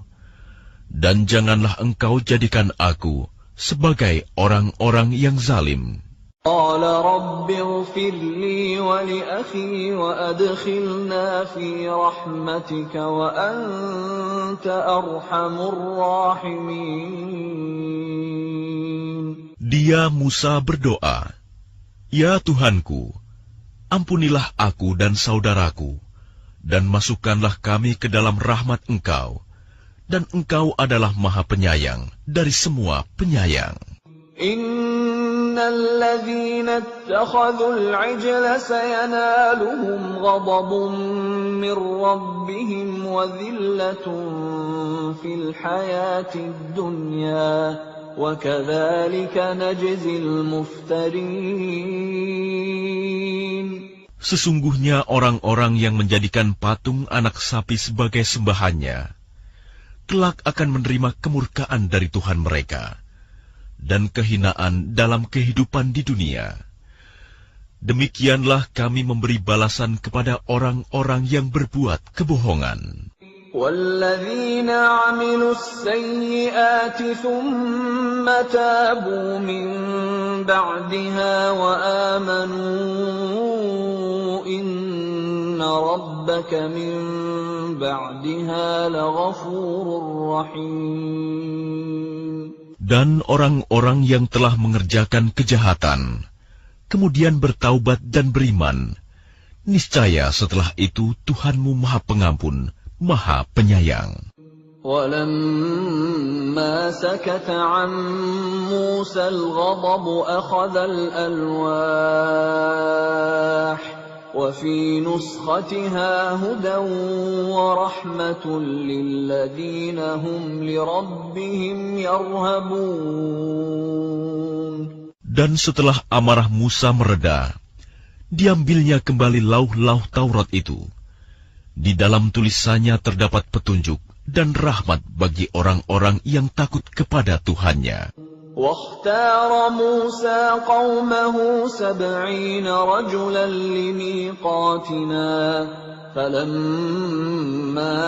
dan janganlah engkau jadikan aku sebagai orang-orang yang zalim." قال رب اغفر لي ولأخي وأدخلنا في رحمتك وأنت أرحم الراحمين. Dia Musa berdoa, "Ya Tuhanku, ampunilah aku dan saudaraku, dan masukkanlah kami ke dalam rahmat Engkau, dan Engkau adalah Maha Penyayang dari semua penyayang." إِنَّ الَّذِينَ اتَّخَذُوا الْعِجْلَ سَيَنَالُهُمْ غَضَبٌ مِّن رَّبِّهِمْ وَذِلَّةٌ فِي الْحَيَاةِ الدُّنْيَا وَكَذَلِكَ نَجْزِي الْمُفْتَرِينَ. Sesungguhnya orang-orang yang menjadikan patung anak sapi sebagai sembahannya, kelak akan menerima kemurkaan dari Tuhan mereka dan kehinaan dalam kehidupan di dunia. Demikianlah kami memberi balasan kepada orang-orang yang berbuat kebohongan. وَالَّذِينَ عَمِلُوا السَّيِّئَاتِ ثُمَّ تَابُوا مِن بَعْدِهَا وَآمَنُوا إِنَّ رَبَّكَ مِن بَعْدِهَا لَغَفُورٌ رَّحِيمٌ. Dan orang-orang yang telah mengerjakan kejahatan, kemudian bertaubat dan beriman, niscaya setelah itu Tuhanmu Maha Pengampun, Maha Penyayang. وَلَمَّا سَكَتَ عَن مُّوسَى الْغَضَبُ أَخَذَ الْأَلْوَاحَ وَفِي نُسْخَتِهَا هُدًى وَرَحْمَةٌ لِّلَّذِينَ هُمْ لِرَبِّهِمْ يَرْهَبُونَ. Dan setelah amarah Musa mereda, diambilnya kembali lauh-lauh Taurat itu. Di dalam tulisannya terdapat petunjuk dan rahmat bagi orang-orang yang takut kepada Tuhannya. وَاخْتَارَ مُوسَى قَوْمَهُ 70 رَجُلًا لِمِيقَاتِنَا فَلَمَّا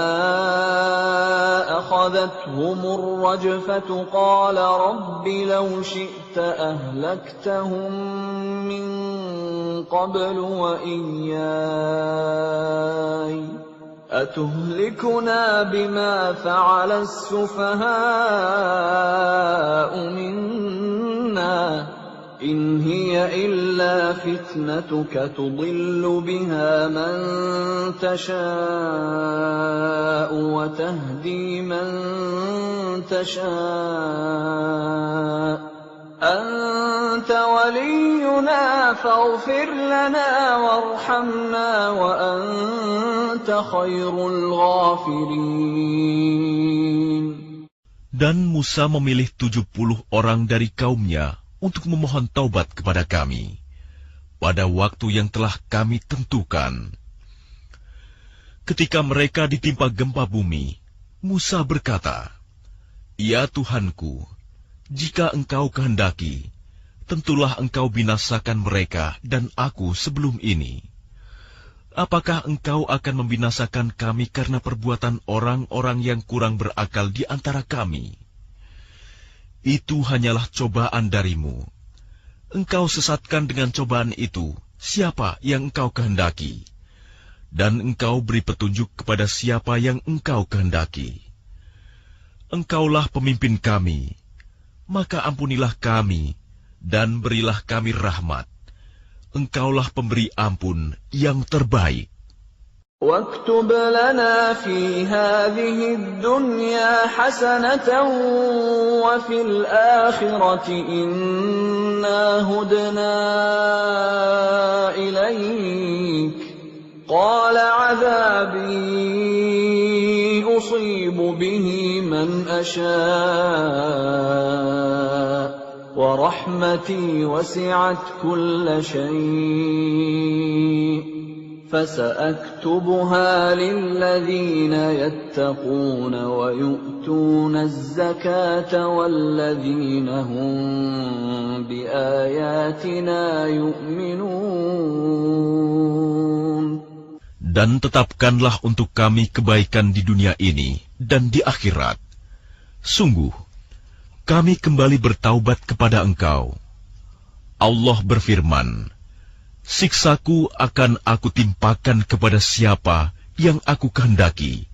أَخَذَتْهُمُ الرَّجْفَةُ قَالَ رَبِّ لَوْ شِئْتَ أَهْلَكْتَهُم مِّن قَبْلُ وَإِيَّايَ أَتُهْلِكُنَا بِمَا فَعَلَ السُّفَهَاءُ مِنَّا إن هي إلا فتنتك تضل بها من تشاء وتهدي من تشاء أنت ولينا فاغفر لنا وارحمنا وأنت خير الغافرين. Dan Musa memilih 70 orang dari kaumnya untuk memohon taubat kepada kami pada waktu yang telah kami tentukan. Ketika mereka ditimpa gempa bumi, Musa berkata, "Ya Tuhanku, jika Engkau kehendaki, tentulah Engkau binasakan mereka dan aku sebelum ini. Apakah Engkau akan membinasakan kami karena perbuatan orang-orang yang kurang berakal di antara kami? Itu hanyalah cobaan darimu. Engkau sesatkan dengan cobaan itu siapa yang Engkau kehendaki, dan Engkau beri petunjuk kepada siapa yang Engkau kehendaki. Engkaulah pemimpin kami, maka ampunilah kami, dan berilah kami rahmat. Engkaulah pemberi ampun yang terbaik." واكتب لنا في هذه الدنيا حسنة وفي الآخرة إنا هدنا إليك قال عذابي أصيب به من أشاء ورحمتي وسعت كل شيء فسأكتبها للذين يتقون ويؤتون الزكاة والذين هم بآياتنا يؤمنون. Dan tetapkanlah untuk kami kebaikan di dunia ini dan di akhirat. Sungguh, kami kembali bertaubat kepada Engkau. Allah berfirman, "Siksaku akan aku timpakan kepada siapa yang aku kehendaki,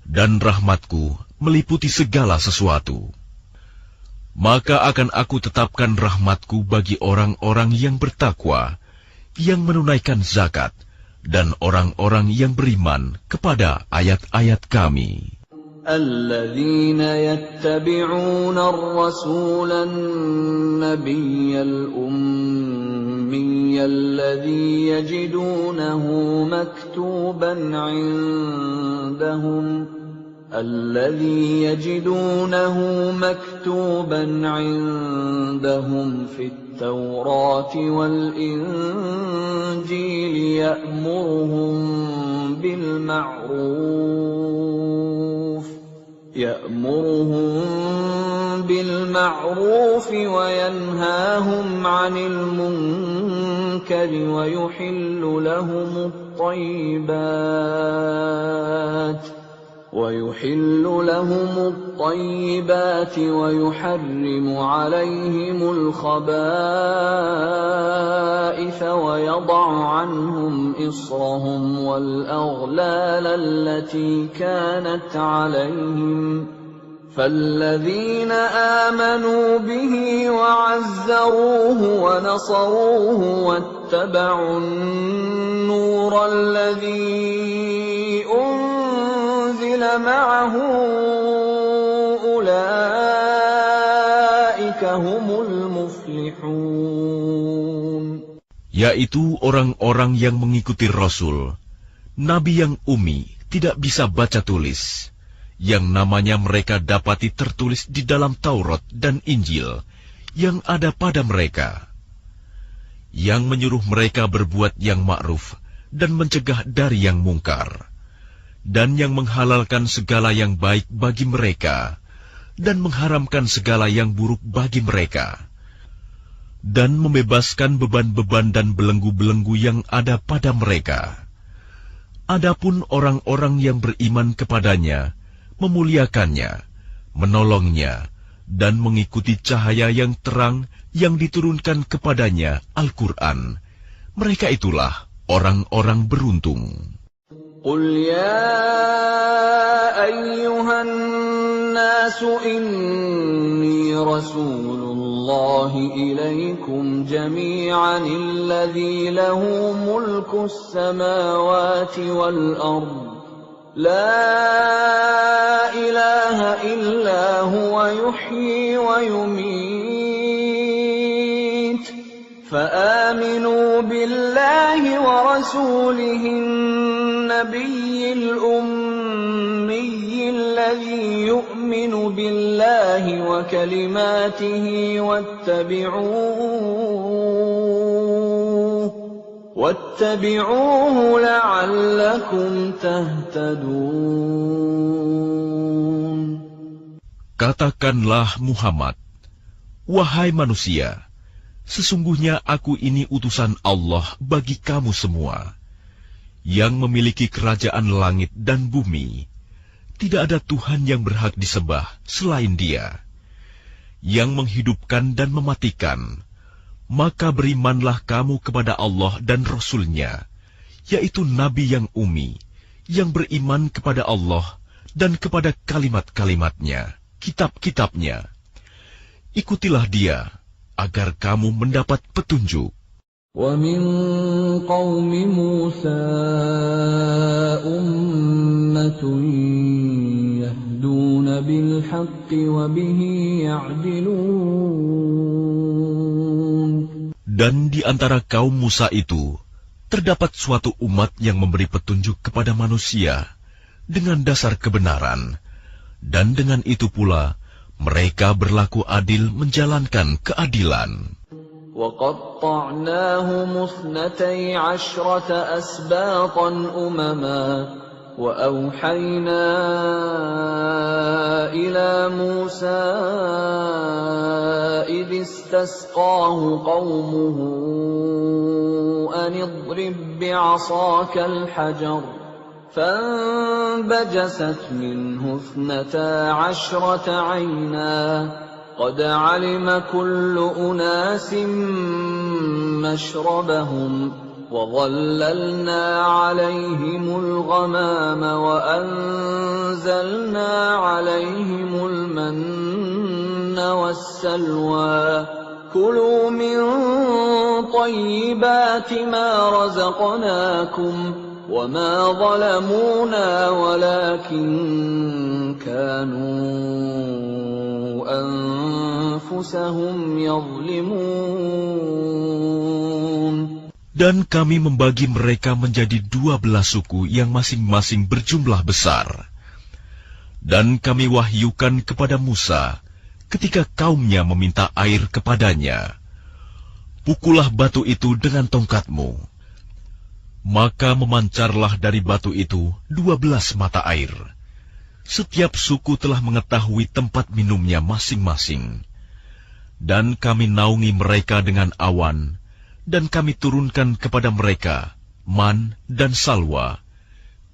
dan rahmatku meliputi segala sesuatu. Maka akan aku tetapkan rahmatku bagi orang-orang yang bertakwa, yang menunaikan zakat, dan orang-orang yang beriman kepada ayat-ayat kami." الذين يتبعون الرسول النبي الأمي الذي يجدونه مكتوبا عندهم في التوراة والإنجيل يأمرهم بالمعروف وينهاهم عن المنكر ويحل لهم الطيبات ويحرم عليهم الخبائث ويضع عنهم إصرهم والأغلال التي كانت عليهم فالذين آمنوا به وعزروه ونصروه واتبعوا النور الذي أنزل معه أولئك هم المفلحون. Yaitu orang-orang yang mengikuti Rasul, Nabi yang ummi, tidak bisa baca tulis, yang namanya mereka dapati tertulis di dalam Taurat dan Injil yang ada pada mereka, yang menyuruh mereka berbuat yang ma'ruf dan mencegah dari yang mungkar, dan yang menghalalkan segala yang baik bagi mereka dan mengharamkan segala yang buruk bagi mereka, dan membebaskan beban-beban dan belenggu-belenggu yang ada pada mereka. Adapun orang-orang yang beriman kepadanya, memuliakannya, menolongnya, dan mengikuti cahaya yang terang yang diturunkan kepadanya, Al-Quran, mereka itulah orang-orang beruntung. قل يا أيها الناس إني رسول الله إليكم جميعا الذي له ملك السماوات والأرض لا إله إلا هو يحيي ويميت فآمنوا بالله ورسوله النبي الأمي الذي يؤمن بالله وكلماته واتبعوه لعلكم تهتدون. Katakanlah Muhammad, wahai manusia, sesungguhnya aku ini utusan Allah bagi kamu semua, yang memiliki kerajaan langit dan bumi. Tidak ada Tuhan yang berhak disembah selain Dia, yang menghidupkan dan mematikan. Maka berimanlah kamu kepada Allah dan Rasul-Nya, yaitu Nabi yang ummi, yang beriman kepada Allah dan kepada kalimat-kalimatnya, kitab-kitabnya. Ikutilah Dia, agar kamu mendapat petunjuk. وَمِنْ قَوْمِ مُوسَى أُمَّةٌ يَهْدُونَ بِالْحَقِّ وَبِهِ يَعْدِلُونَ. Dan di antara kaum Musa itu, terdapat suatu umat yang memberi petunjuk kepada manusia dengan dasar kebenaran, dan dengan itu pula mereka berlaku adil menjalankan keadilan. وَقَطَّعْنَاهُمُ 12 أَسْبَاطًا أُمَمًا وَأَوْحَيْنَا إِلَى مُوسَى إِذِ اسْتَسْقَاهُ قَوْمُهُ أَنِ اضْرِب بِّعَصَاكَ الْحَجَرَ فَانبَجَسَتْ مِنْهُ 12 عَيْنًا قد علم كل أناس مشربهم وظللنا عليهم الغمام وأنزلنا عليهم المن والسلوى كلوا من طيبات ما رزقناكم وما ظلمونا ولكن كانوا أنفسهم يظلمون. Dan kami membagi mereka menjadi 12 suku yang masing-masing berjumlah besar. Dan kami wahyukan kepada Musa ketika kaumnya meminta air kepadanya, pukullah batu itu dengan tongkatmu. Maka memancarlah dari batu itu 12 mata air. Setiap suku telah mengetahui tempat minumnya masing-masing. Dan kami naungi mereka dengan awan, dan kami turunkan kepada mereka man dan salwa.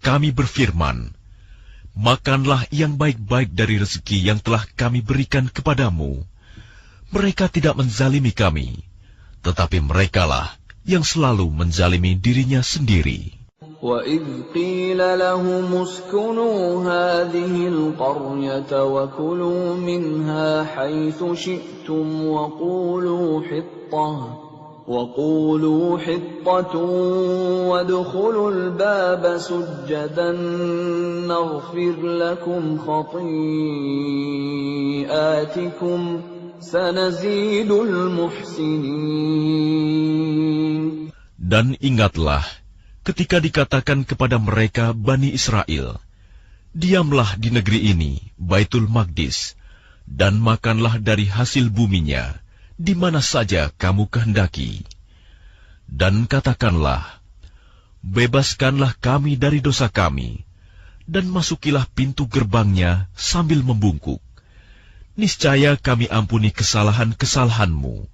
Kami berfirman, makanlah yang baik-baik dari rezeki yang telah kami berikan kepadamu. Mereka tidak menzalimi kami, tetapi merekalah yang selalu menzalimi dirinya sendiri. وَإِذْ قِيلَ لَهُمُ اسْكُنُوا هَٰذِهِ الْقَرْيَةَ وَكُلُوا مِنْهَا حَيْثُ شِئْتُمْ وَقُولُوا حِطَّةٌ وَادْخُلُوا الْبَابَ سُجَّدًا نَّغْفِرْ لَكُمْ خَطِيئَاتِكُمْ سَنَزِيدُ الْمُحْسِنِينَ. Dan ingatlah ketika dikatakan kepada mereka Bani Israel, diamlah di negeri ini, Baitul Maqdis, dan makanlah dari hasil buminya, di mana saja kamu kehendaki. Dan katakanlah, bebaskanlah kami dari dosa kami, dan masukilah pintu gerbangnya sambil membungkuk. Niscaya kami ampuni kesalahan-kesalahanmu.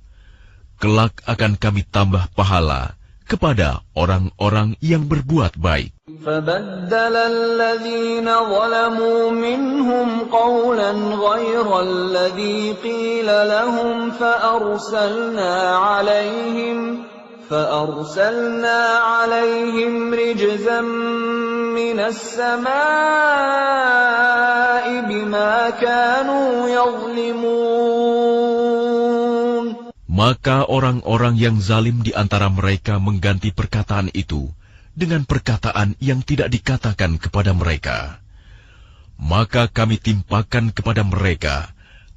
Kelak akan kami tambah pahala kepada orang-orang yang berbuat baik. فَبَدَّلَ الَّذِينَ ظَلَمُوا مِنْهُمْ قَوْلًا غَيْرَ الَّذِي قِيلَ لَهُمْ فَأَرْسَلْنَا عَلَيْهِمْ رِجْزًا من السماء بما كانوا يظلمون. Maka orang-orang yang zalim di antara mereka mengganti perkataan itu dengan perkataan yang tidak dikatakan kepada mereka. Maka kami timpakan kepada mereka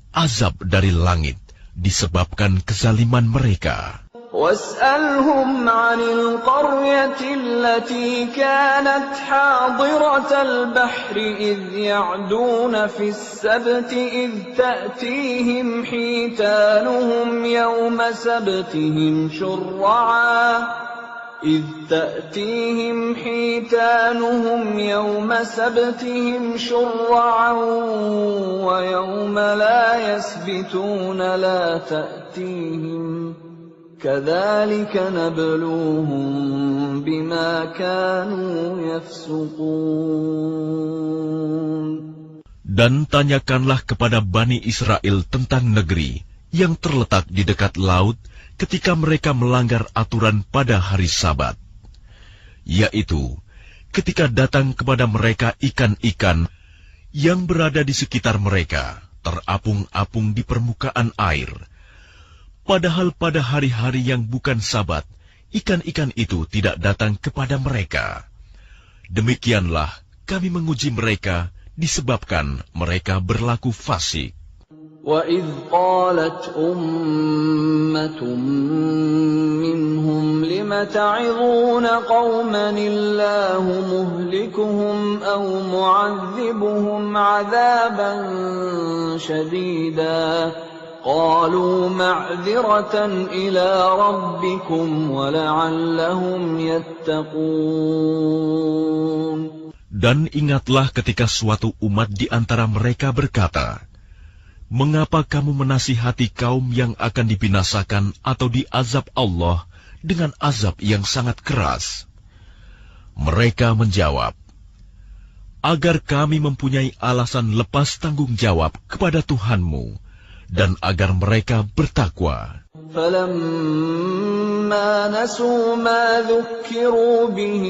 azab dari langit disebabkan kezaliman mereka. واسألهم عن القرية التي كانت حاضرة البحر إذ يعدون في السبت إذ تأتيهم حيتانهم يوم سبتهم شرعا ويوم لا يسبتون لا تأتيهم كذلك نبلوهم بما كانوا يفسقون. Dan tanyakanlah kepada Bani Israel tentang negeri yang terletak di dekat laut ketika mereka melanggar aturan pada hari Sabat, yaitu ketika datang kepada mereka ikan-ikan yang berada di sekitar mereka, terapung-apung di permukaan air. Padahal pada hari-hari yang bukan Sabat, ikan-ikan itu tidak datang kepada mereka. Demikianlah kami menguji mereka disebabkan mereka berlaku fasik. وَإِذْ قَالَتْ أُمَّةٌ مِّنْهُمْ لِمَ تَعِظُونَ قَوْمًا اللَّهُ مُهْلِكُهُمْ أَوْ مُعَذِّبُهُمْ عَذَابًا شَدِيدًا قَالُوا مَعْذِرَةً إِلَى رَبِّكُمْ وَلَعَلَّهُمْ يَتَّقُونَ. Dan ingatlah ketika suatu umat di antara mereka berkata, "Mengapa kamu menasihati kaum yang akan dibinasakan atau diazab Allah dengan azab yang sangat keras?" Mereka menjawab, "Agar kami mempunyai alasan lepas tanggung jawab kepada Tuhanmu, dan agar mereka bertakwa." فَلَمَّا نَسُوا مَا ذُكِّرُوا بِهِ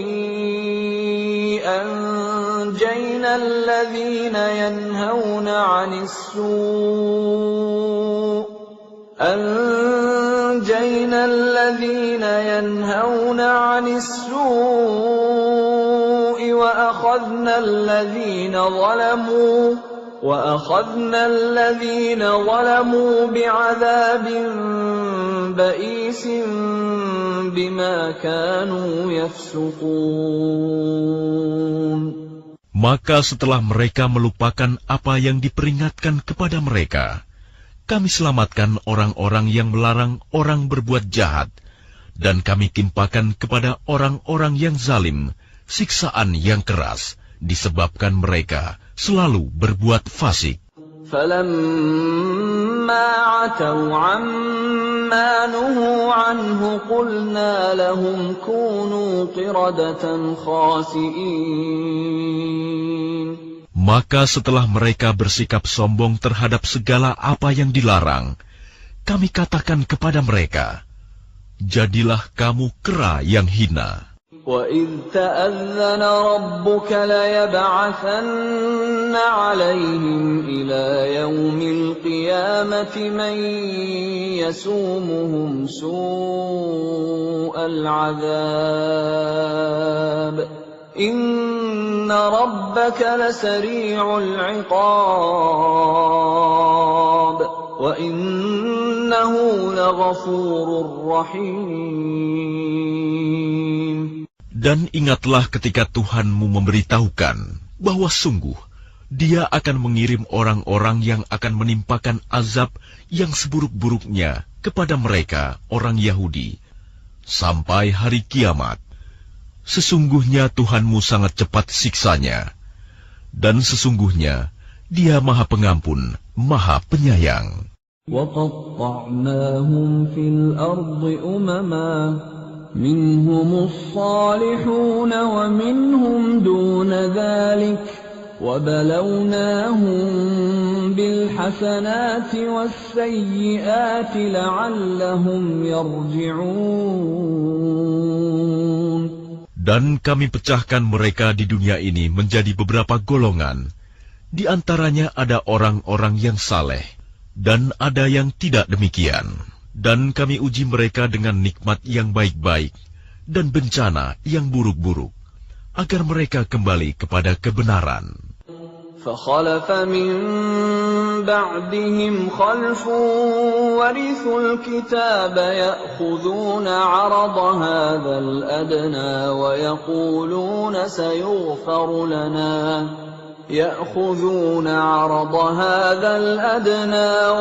أَنجَيْنَا الَّذِينَ يَنْهَوْنَ عَنِ السُّوءِ وَأَخَذْنَا الَّذِينَ ظَلَمُوا بِعَذَابٍ بَئِيسٍ بِمَا كَانُوا يَفْسُقُونَ. Maka setelah mereka melupakan apa yang diperingatkan kepada mereka, kami selamatkan orang-orang yang melarang orang berbuat jahat, dan kami timpakan kepada orang-orang yang zalim siksaan yang keras, disebabkan mereka selalu berbuat fasik. فَلَمَّا عَتَوْا عَمَّا نُهُوا عَنْهُ قُلْنَا لَهُمْ كُونُوا قِرَدَةً خَاسِئِينَ. Maka setelah mereka bersikap sombong terhadap segala apa yang dilarang, kami katakan kepada mereka, "Jadilah kamu kera yang hina." وَإِذْ تَأَذَّنَ رَبُّكَ لَيَبْعَثَنَّ عَلَيْهِمْ إِلَى يَوْمِ الْقِيَامَةِ مَنْ يَسُومُهُمْ سُوءَ الْعَذَابِ إِنَّ رَبَّكَ لَسَرِيعُ الْعِقَابِ وَإِنَّهُ لَغَفُورٌ رَّحِيمٌ. Dan ingatlah ketika Tuhanmu memberitahukan bahwa sungguh Dia akan mengirim orang-orang yang akan menimpakan azab yang seburuk-buruknya kepada mereka, orang Yahudi, sampai hari kiamat. Sesungguhnya Tuhanmu sangat cepat siksanya, dan sesungguhnya Dia Maha Pengampun, Maha Penyayang. وَقَطَّعْنَاهُمْ فِي الْأَرْضِ أُمَمًا مِنْهُمُ الصَّالِحُونَ وَمِنْهُمْ دُونَ ذَلِكَ وَبَلَوْنَاهُمْ بِالْحَسَنَاتِ وَالسَّيِّئَاتِ لَعَلَّهُمْ يَرْجِعُونَ. Dan kami pecahkan mereka di dunia ini menjadi beberapa golongan. Di antaranya ada orang-orang yang saleh, dan ada yang tidak demikian. Dan kami uji mereka dengan nikmat yang baik-baik, dan bencana yang buruk-buruk, agar mereka kembali kepada kebenaran. فخلف من بعدهم خلف ورثوا الكتاب يأخذون عرض هذا الأدنى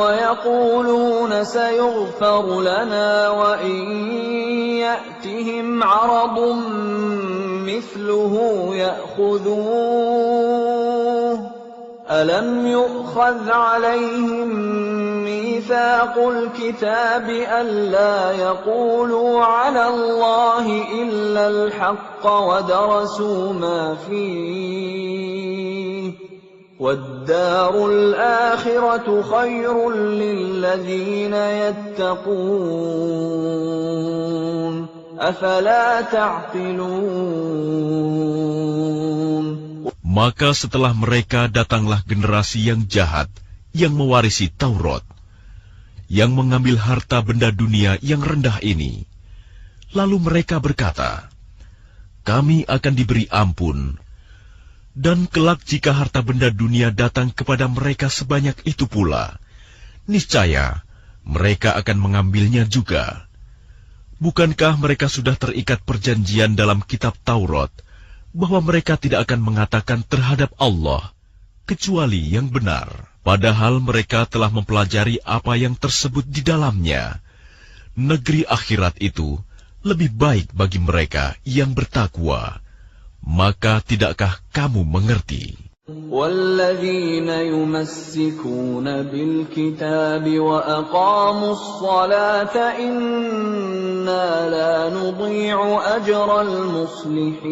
ويقولون سيغفر لنا وإن يأتهم عرض مثله يأخذوه ألم يؤخذ عليهم ميثاق الكتاب ألا يقولوا على الله إلا الحق ودرسوا ما فيه والدار الآخرة خير للذين يتقون أفلا تعقلون. Maka setelah mereka datanglah generasi yang jahat, yang mewarisi Taurat, yang mengambil harta benda dunia yang rendah ini. Lalu mereka berkata, kami akan diberi ampun, dan kelak jika harta benda dunia datang kepada mereka sebanyak itu pula, niscaya mereka akan mengambilnya juga. Bukankah mereka sudah terikat perjanjian dalam kitab Taurat, bahwa mereka tidak akan mengatakan terhadap Allah kecuali yang benar, padahal mereka telah mempelajari apa yang tersebut di dalamnya. Negeri akhirat itu lebih baik bagi mereka yang bertakwa. Maka tidakkah kamu mengerti? وَالَّذِينَ يُمَسِّكُونَ بِالْكِتَابِ وَأَقَامُوا الصَّلَاةَ إِنَّا لَا نُضِيعُ أَجْرَ الْمُصْلِحِينَ.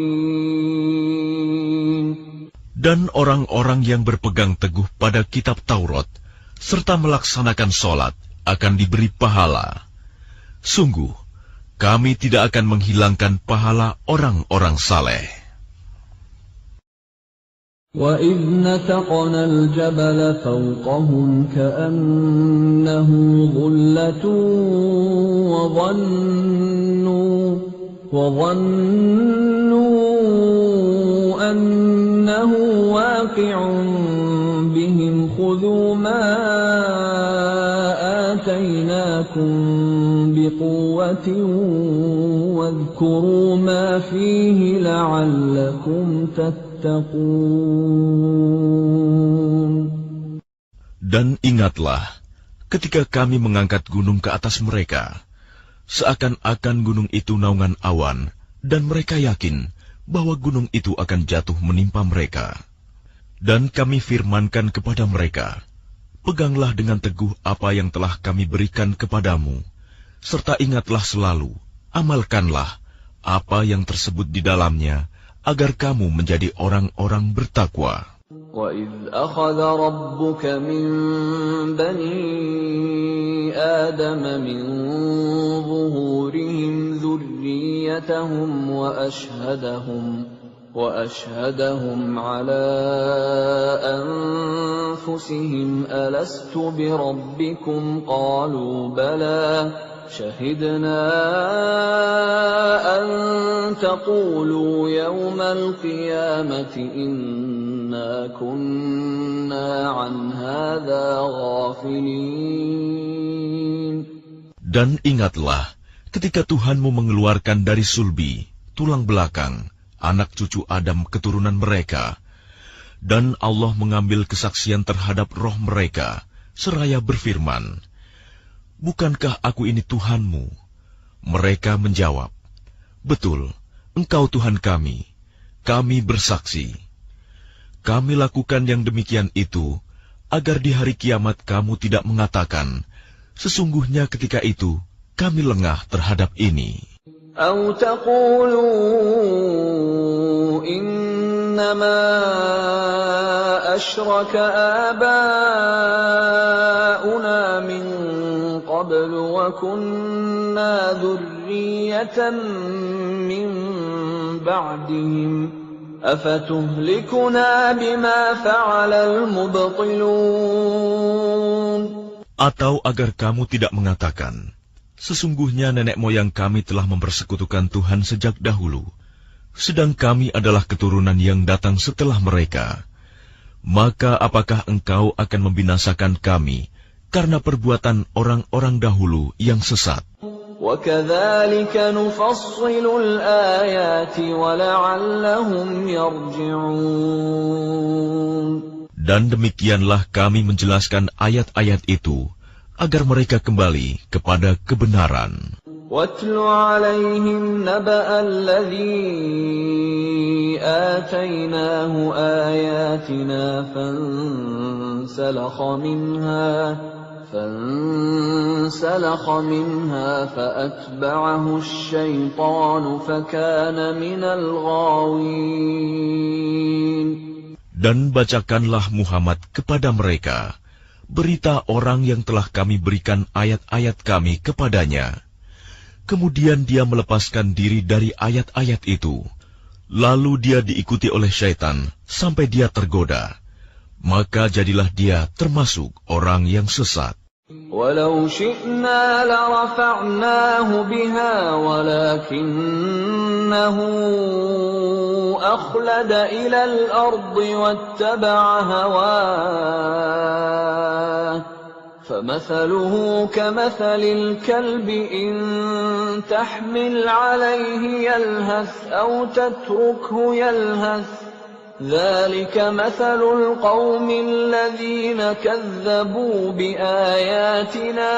Dan orang-orang yang berpegang teguh pada kitab Taurat serta melaksanakan sholat akan diberi pahala. Sungguh, kami tidak akan menghilangkan pahala orang-orang saleh. وَإِذْ نَتَقْنَا الْجَبَلَ فَوْقَهُمْ كَأَنَّهُ ظُلَّةٌ وَظَنُّوا أَنَّهُ واقع بهم خُذُوا مَا آتَيْنَاكُمْ بِقُوَّةٍ وَاذْكُرُوا مَا فِيهِ لَعَلَّكُمْ تَتَّقُونَ. Dan ingatlah ketika kami mengangkat gunung ke atas mereka, seakan-akan gunung itu naungan awan, dan mereka yakin bahwa gunung itu akan jatuh menimpa mereka. Dan kami firmankan kepada mereka, peganglah dengan teguh apa yang telah kami berikan kepadamu, serta ingatlah selalu, amalkanlah apa yang tersebut di dalamnya, agar kamu menjadi orang-orang bertakwa. وَإِذْ أَخَذَ رَبُّكَ مِنْ بَنِي آدَمَ مِنْ ظُهُورِهِمْ ذُرِّيَّتَهُمْ وَأَشْهَدَهُمْ عَلَى أَنفُسِهِمْ أَلَسْتُ بِرَبِّكُمْ قَالُوا بَلَى شَهِدْنَا أَن تَقُولُوا يَوْمَ الْقِيَامَةِ إِنَّا كُنَّا عَنْ هَذَا غَافِلِينَ. Dan ingatlah ketika Tuhanmu mengeluarkan dari sulbi, tulang belakang, anak cucu Adam keturunan mereka, dan Allah mengambil kesaksian terhadap roh mereka, seraya berfirman, bukankah aku ini Tuhanmu? Mereka menjawab, betul, Engkau Tuhan kami bersaksi. Kami lakukan yang demikian itu, agar di hari kiamat kamu tidak mengatakan, sesungguhnya ketika itu kami lengah terhadap ini. أَوْ تَقُولُوا إِنَّمَا أَشْرَكَ آبَاؤُنَا مِنْ قَبْلُ وَكُنَّا ذُرِّيَّةً مِنْ بعدهم أفتهلكنا بما فعل المبطلون. Atau agar kamu tidak mengatakan, sesungguhnya nenek moyang kami telah mempersekutukan Tuhan sejak dahulu, sedang kami adalah keturunan yang datang setelah mereka. Maka apakah engkau akan membinasakan kami karena perbuatan orang-orang dahulu yang sesat? وَكَذَلِكَ نُفَصِّلُ الْآيَاتِ وَلَعَلَّهُمْ يَرْجِعُونَ. Dan demikianlah kami menjelaskan ayat-ayat itu agar mereka kembali kepada kebenaran. وَاتْلُ عَلَيْهِمْ نَبَأَ الَّذِي آتَيْنَاهُ آيَاتِنَا فانسلخ منها فأتبعه الشيطان فكان من الغاوين. Dan bacakanlah Muhammad kepada mereka berita orang yang telah kami berikan ayat-ayat kami kepadanya. Kemudian dia melepaskan diri dari ayat-ayat itu. Lalu dia diikuti oleh syaitan sampai dia tergoda. Maka jadilah dia termasuk orang yang sesat. وَلَوْ شِئْنَا لَرَفَعْنَاهُ بِهَا وَلَكِنَّهُ أَخْلَدَ إِلَى الْأَرْضِ وَاتَّبَعَ هَوَاهُ فَمَثَلُهُ كَمَثَلِ الْكَلْبِ إِن تَحْمِلْ عَلَيْهِ يَلْهَثْ أَوْ تَتْرُكْهُ يَلْهَث ذَلِكَ مَثَلُ الْقَوْمِ الَّذِينَ كَذَّبُوا بِآيَاتِنَا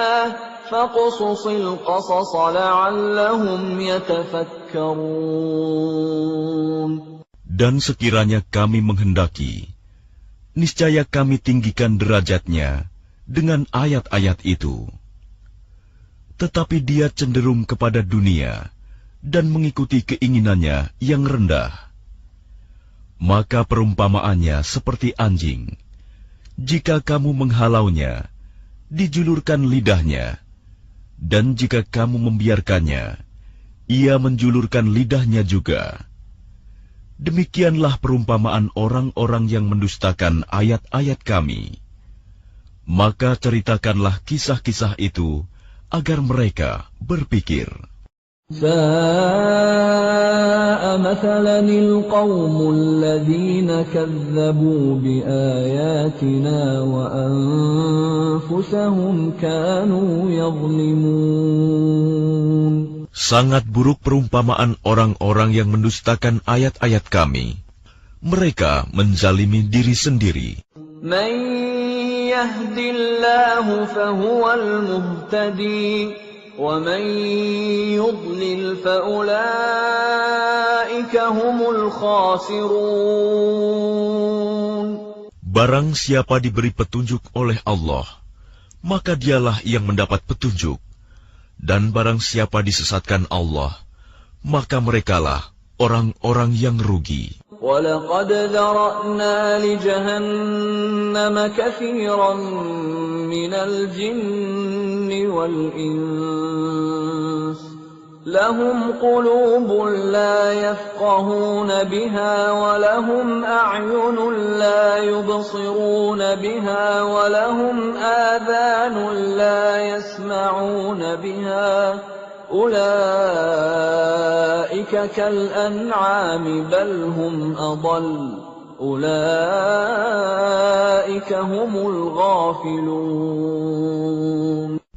فَاقْصُصِ الْقَصَصَ لَعَلَّهُمْ يَتَفَكَّرُونَ. Dan sekiranya kami menghendaki, niscaya kami tinggikan derajatnya dengan ayat-ayat itu. Tetapi dia cenderung kepada dunia dan mengikuti keinginannya yang rendah. Maka perumpamaannya seperti anjing. Jika kamu menghalaunya, dijulurkan lidahnya. Dan jika kamu membiarkannya, ia menjulurkan lidahnya juga. Demikianlah perumpamaan orang-orang yang mendustakan ayat-ayat kami. Maka ceritakanlah kisah-kisah itu agar mereka berpikir. سَاءَ مَثَلًا الْقَوْمُ الَّذِينَ كَذَّبُوا بِآيَاتِنَا وَأَنفُسَهُمْ كَانُوا يَظْلِمُونَ. Sangat buruk perumpamaan orang-orang yang mendustakan ayat-ayat kami. Mereka menzalimi diri sendiri. مَن يَهْدِ اللَّهُ فَهُوَ الْمُهْتَدِي وَمَن يُضْلِلْ فَأُولَئِكَ هُمُ الْخَاسِرُونَ. Barang siapa diberi petunjuk oleh Allah, maka dialah yang mendapat petunjuk. Dan barang siapa disesatkan Allah, maka merekalah orang-orang yang rugi. وَلَقَدْ ذَرَأْنَا لِجَهَنَّمَ كَثِيرًا مِنَ الْجِنِّ وَالْإِنسِ لَهُمْ قُلُوبٌ لَا يَفْقَهُونَ بِهَا وَلَهُمْ أَعْيُنٌ لَا يُبْصِرُونَ بِهَا وَلَهُمْ آذَانٌ لَا يَسْمَعُونَ بِهَا أُولَئِكَ كَالْأَنْعَامِ بَلْ هُمْ أَضَلُّ أُولَئِكَ هُمُ الْغَافِلُونَ.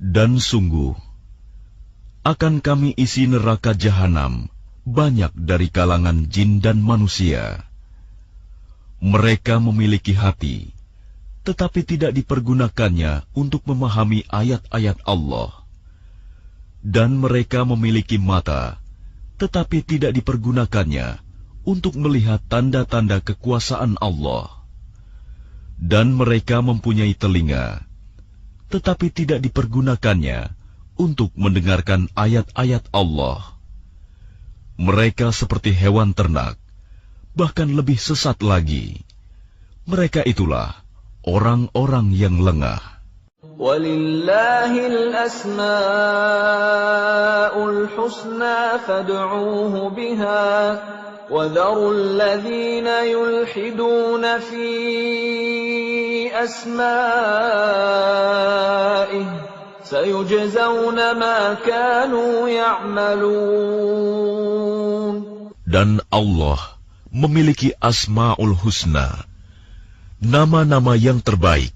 Dan sungguh, akan kami isi neraka jahanam banyak dari kalangan jin dan manusia. Mereka memiliki hati, tetapi tidak dipergunakannya untuk memahami ayat-ayat Allah. Dan mereka memiliki mata, tetapi tidak dipergunakannya untuk melihat tanda-tanda kekuasaan Allah. Dan mereka mempunyai telinga, tetapi tidak dipergunakannya untuk mendengarkan ayat-ayat Allah. Mereka seperti hewan ternak, bahkan lebih sesat lagi. Mereka itulah orang-orang yang lengah. وَلِلَّهِ الْأَسْمَاءُ الْحُسْنَى فَادْعُوهُ بِهَا وذروا الذين يلحدون في أسمائه سيجزون ما كانوا يعملون. Dan Allah memiliki Asma'ul Husna, nama-nama yang terbaik.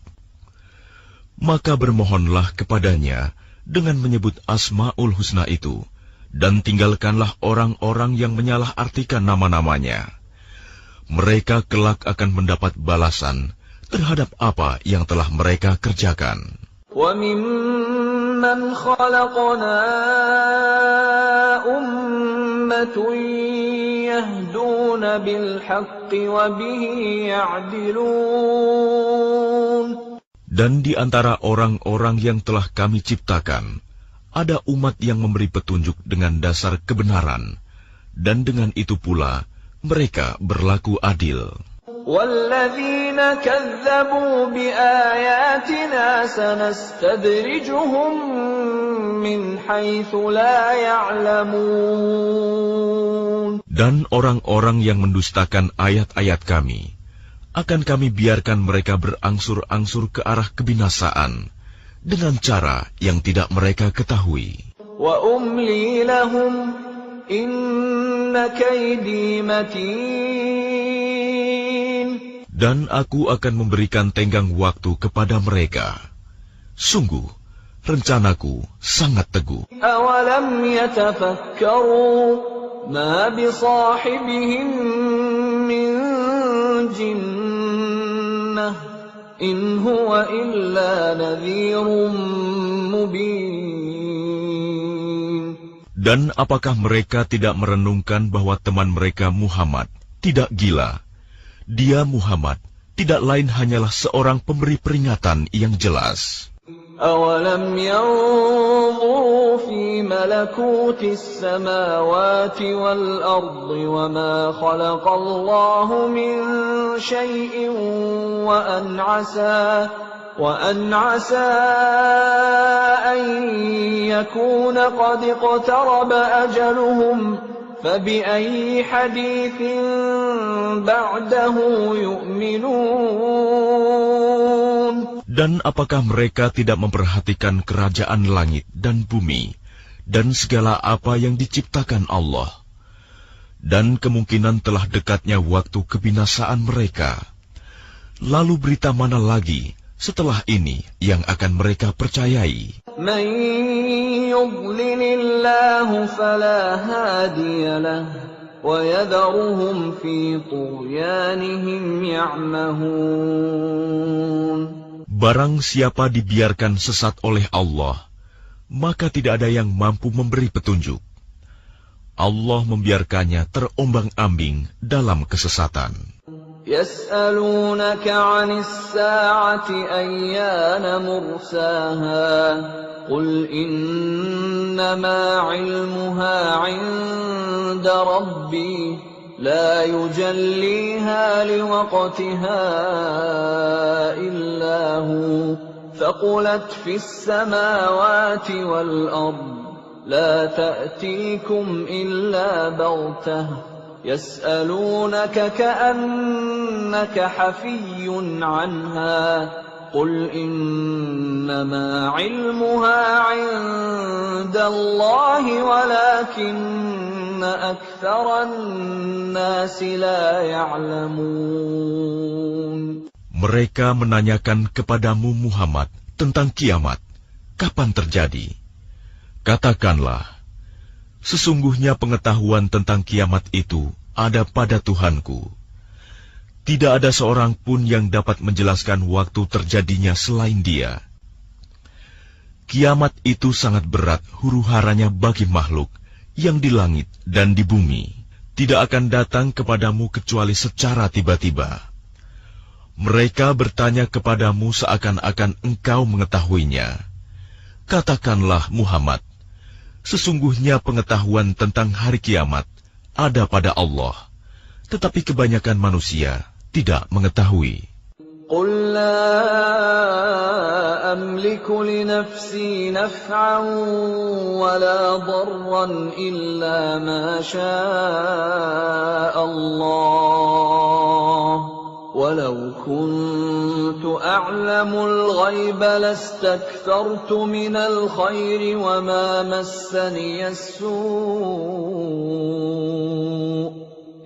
Maka bermohonlah kepadanya dengan menyebut Asma'ul Husna itu, dan tinggalkanlah orang-orang yang menyalahartikan nama-namanya. Mereka kelak akan mendapat balasan terhadap apa yang telah mereka kerjakan. وَمِمَّنْ خَلَقْنَا أُمَّةٌ يَهْدُونَ بِالْحَقِّ وَبِهِ يَعْدِلُونَ. Dan di antara orang-orang yang telah kami ciptakan, ada umat yang memberi petunjuk dengan dasar kebenaran, dan dengan itu pula mereka berlaku adil. وَالَّذِينَ كَذَّبُوا بِآيَاتِنَا سَنَسْتَدْرِجُهُم مِّنْ حَيْثُ لَا يَعْلَمُونَ. Dan orang-orang yang mendustakan ayat-ayat kami, akan kami biarkan mereka berangsur-angsur ke arah kebinasaan, dengan cara yang tidak mereka ketahui. وَأُمْلِي لَهُمْ إِنَّ كَيْدِي مَتِينٌ. Dan aku akan memberikan tenggang waktu kepada mereka. Sungguh, rencanaku sangat teguh. أَوَلَمْ يَتَفَكَّرُوا مَا بِصَاحِبِهِم مِّن جِنَّةٍ إِنْ هُوَ إِلَّا نَذِيرٌ مُبِينٌ. Dan apakah mereka tidak merenungkan bahwa teman mereka Muhammad tidak gila? Dia Muhammad tidak lain hanyalah seorang pemberi peringatan yang jelas. أَوَلَمْ يَنظُرُوا فِي مَلَكُوتِ السَّمَاوَاتِ وَالْأَرْضِ وَمَا خَلَقَ اللَّهُ مِنْ شَيْءٍ وَأَنْ عَسَى أَنْ يَكُونَ قَدِ اقْتَرَبَ أَجَلُهُمْ فَبِأَيِّ حَدِيثٍ بَعْدَهُ يُؤْمِنُونَ. Dan apakah mereka tidak memperhatikan kerajaan langit dan bumi, dan segala apa yang diciptakan Allah? Dan kemungkinan telah dekatnya waktu kebinasaan mereka. Lalu berita mana lagi setelah ini yang akan mereka percayai? مَن يُضْلِلِ اللَّهُ فَلَا هَادِيَ لَهُ وَيَذَرُهُمْ فِي طُغْيَانِهِمْ يَعْمَهُونَ. Barang siapa dibiarkan sesat oleh Allah, maka tidak ada yang mampu memberi petunjuk. Allah membiarkannya terombang-ambing dalam kesesatan. يَسْأَلُونَكَ عَنِ السَّاعَةِ أَيَّانَ مُرْسَاهَا قُلْ إِنَّمَا عِلْمُهَا عِندَ رَبِّي لَا يُجَلِّيهَا لِوَقْتِهَا إِلَّا هُوَ ثَقُلَتْ فِي السَّمَاوَاتِ وَالْأَرْضِ لَا تَأْتِيكُمْ إِلَّا بَغْتَةً يَسْأَلُونَكَ كَأَنَّكَ حَفِيٌّ عَنْهَا قُلْ إِنَّمَا عِلْمُهَا عِندَ اللَّهِ وَلَكِنَّ أَكْثَرَ النَّاسِ لَا يَعْلَمُونَ. Mereka menanyakan kepadamu Muhammad tentang kiamat, kapan terjadi? Katakanlah, sesungguhnya pengetahuan tentang kiamat itu ada pada Tuhanku. Tidak ada seorang pun yang dapat menjelaskan waktu terjadinya selain Dia. Kiamat itu sangat berat huru-haranya bagi makhluk yang di langit dan di bumi. Tidak akan datang kepadamu kecuali secara tiba-tiba. Mereka bertanya kepadamu seakan-akan engkau mengetahuinya. Katakanlah Muhammad, sesungguhnya pengetahuan tentang hari kiamat ada pada Allah, tetapi kebanyakan manusia tidak mengetahui. قل لا أملك لنفسي نفعا ولا ضرا إلا ما شاء الله ولو كنت أعلم الغيب لاستكثرت من الخير وما مسني السوء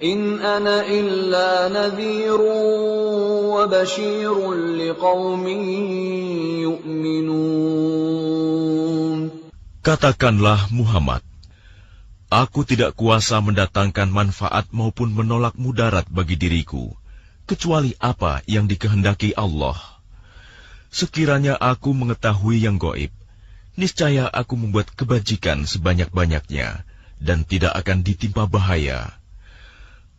إن أنا إلا نذير وبشير لقوم يؤمنون. Katakanlah Muhammad, aku tidak kuasa mendatangkan manfaat maupun menolak mudarat bagi diriku, kecuali apa yang dikehendaki Allah. Sekiranya aku mengetahui yang gaib, niscaya aku membuat kebajikan sebanyak-banyaknya dan tidak akan ditimpa bahaya.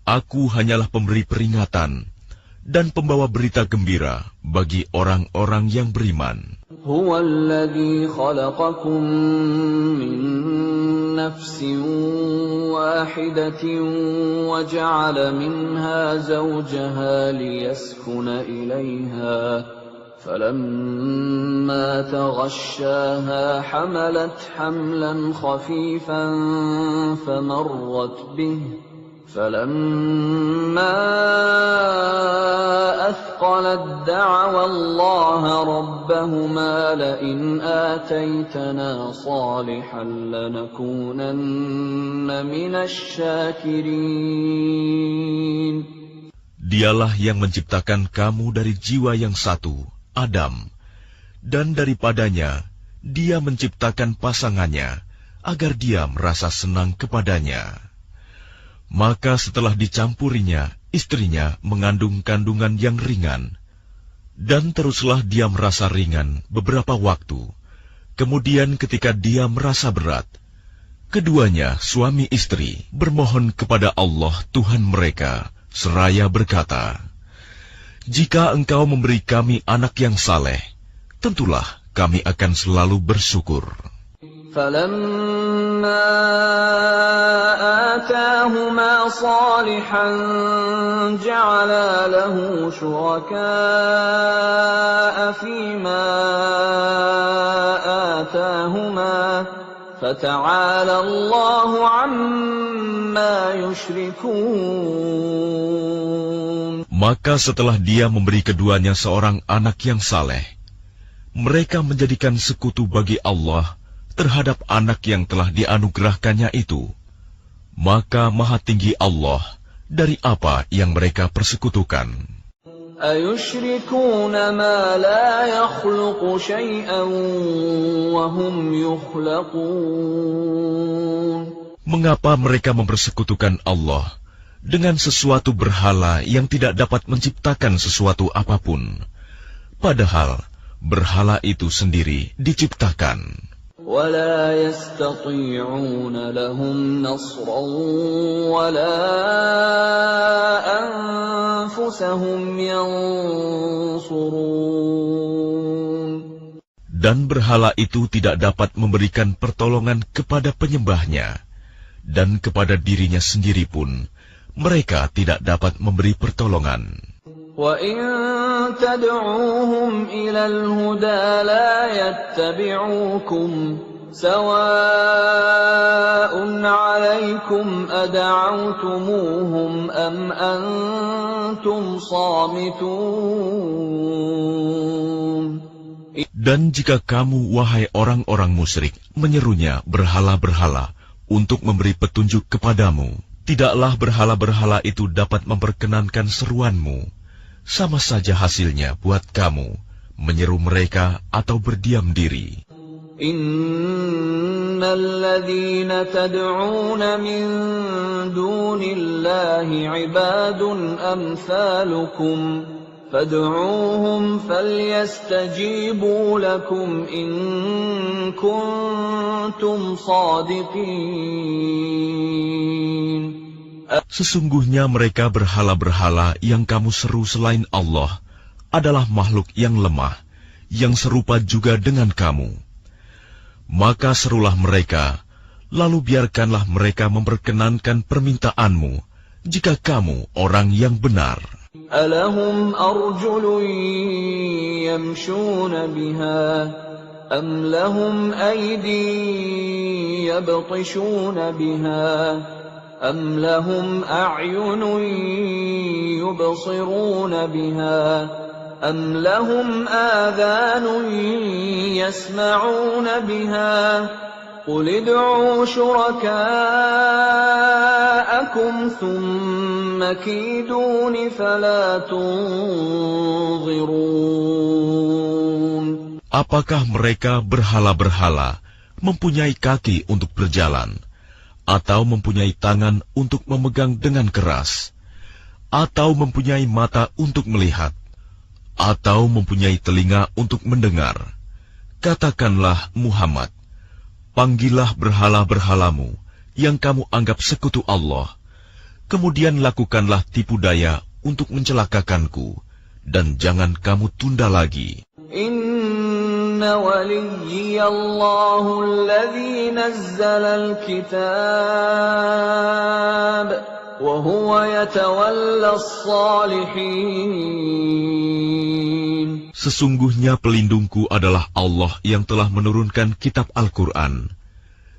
Aku hanyalah pemberi peringatan dan pembawa berita gembira bagi orang-orang yang beriman. Huwa alladhi khalaqakum min nafsin wahidatin wa ja'ala minha zawjaha liyaskuna ilayha falamma taghashshaha hamalat hamlan khafifan famarrat bihi فلما أثقلت دعوا الله ربهما لئن آتيتنا صالحا لنكونن من الشاكرين. Dialah yang menciptakan kamu dari jiwa yang satu, Adam, dan daripadanya Dia menciptakan pasangannya agar dia merasa senang kepadanya. Maka setelah dicampurinya, istrinya mengandung kandungan yang ringan. Dan teruslah dia merasa ringan beberapa waktu. Kemudian ketika dia merasa berat, keduanya suami istri bermohon kepada Allah Tuhan mereka, seraya berkata, "Jika Engkau memberi kami anak yang saleh, tentulah kami akan selalu bersyukur." فَلَمَّا آتَاهُمَا صَالِحًا جَعَلَا لَهُ شُرَكَاءَ فِيمَا آتَاهُمَا فَتَعَالَى اللَّهُ عَمَّا يُشْرِكُونَ. Maka setelah dia memberi keduanya seorang anak yang saleh, mereka menjadikan sekutu bagi Allah terhadap anak yang telah dianugerahkannya itu. Maka maha tinggi Allah dari apa yang mereka persekutukan. Ayushrikuna ma la yakhluqu syai'an wa hum yukhlaqun. Mengapa mereka mempersekutukan Allah dengan sesuatu berhala yang tidak dapat menciptakan sesuatu apapun, padahal berhala itu sendiri diciptakan. ولا يستطيعون لهم نصرا ولا أنفسهم ينصرون. Dan berhala itu tidak dapat memberikan pertolongan kepada penyembahnya, dan kepada dirinya sendiri pun mereka tidak dapat memberi pertolongan. وَإِن تَدْعُوهُمْ إِلَى الْهُدَى لَا يَتَّبِعُوكُمْ سَوَاءٌ عَلَيْكُمْ أَدَعَوْتُمُوهُمْ أَمْ أَنْتُمْ صَامِتُونَ. Dan jika kamu, wahai orang-orang musyrik, menyerunya berhala-berhala untuk memberi petunjuk kepadamu, tidaklah berhala-berhala itu dapat memperkenankan seruanmu. Sama saja hasilnya buat kamu, menyeru mereka atau berdiam diri. Innal ladzina tad'una min dunillahi ibadun amsalukum fad'uuhum falyastajibu lakum in kuntum shadiqin. Sesungguhnya mereka berhala-berhala yang kamu seru selain Allah adalah makhluk yang lemah, yang serupa juga dengan kamu. Maka serulah mereka, lalu biarkanlah mereka memperkenankan permintaanmu, jika kamu orang yang benar. ألهم أرجل يمشون بها أم لهم أيدي يبطشون بها أم لهم أعين يبصرون بها أم لهم آذان يسمعون بها قل ادعوا شركاءكم ثم كيدون فلا تنظرون. Apakah mereka berhala-berhala mempunyai kaki untuk berjalan, atau mempunyai tangan untuk memegang dengan keras, atau mempunyai mata untuk melihat, atau mempunyai telinga untuk mendengar? Katakanlah Muhammad, panggillah berhala-berhalamu yang kamu anggap sekutu Allah, kemudian lakukanlah tipu daya untuk mencelakakanku, dan jangan kamu tunda lagi. Inna waliyallahu alladhi nazzala al-kitab wa huwa yatawalla as-salihin. Sesungguhnya pelindungku adalah Allah yang telah menurunkan kitab Al-Quran.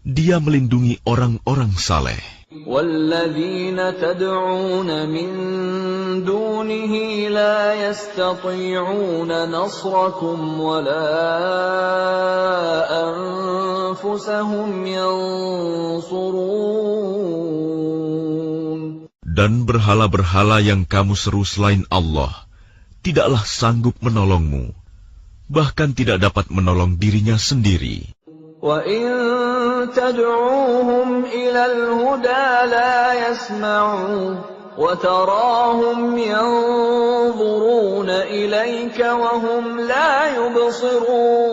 Dia melindungi orang-orang saleh. وَالَّذِينَ تَدْعُونَ مِن دُونِهِ لَا يَسْتَطِيعُونَ نَصْرَكُمْ وَلَا أَنفُسَهُمْ يَنصُرُونَ. Dan berhala-berhala yang kamu seru selain Allah tidaklah sanggup menolongmu, bahkan tidak dapat menolong dirinya sendiri. وَإِن تَدْعُوهُمْ إِلَى الْهُدَى لَا يَسْمَعُوا وَتَرَاهُمْ يَنظُرُونَ إِلَيْكَ وَهُمْ لَا يُبْصِرُونَ.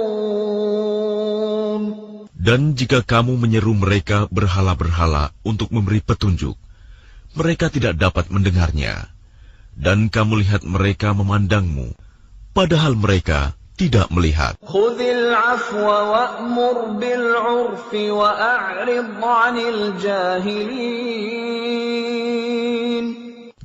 Dan jika kamu menyeru mereka berhala-berhala untuk memberi petunjuk, mereka tidak dapat mendengarnya. Dan kamu lihat mereka memandangmu, padahal mereka tidak melihat. Khudhil afwa wa'mur bil 'urfi wa a'rid 'anil jahilin.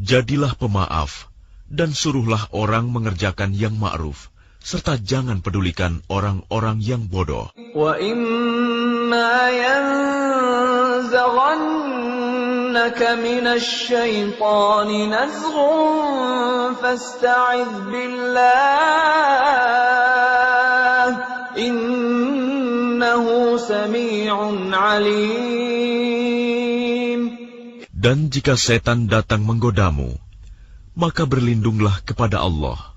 Jadilah pemaaf dan suruhlah orang mengerjakan yang ma'ruf, serta jangan pedulikan orang-orang yang bodoh. Wa imma yanzaghannaka minasy syaitani nazghun fasta'idz billah innahu sami'un 'alim. Dan jika setan datang menggodamu, maka berlindunglah kepada Allah.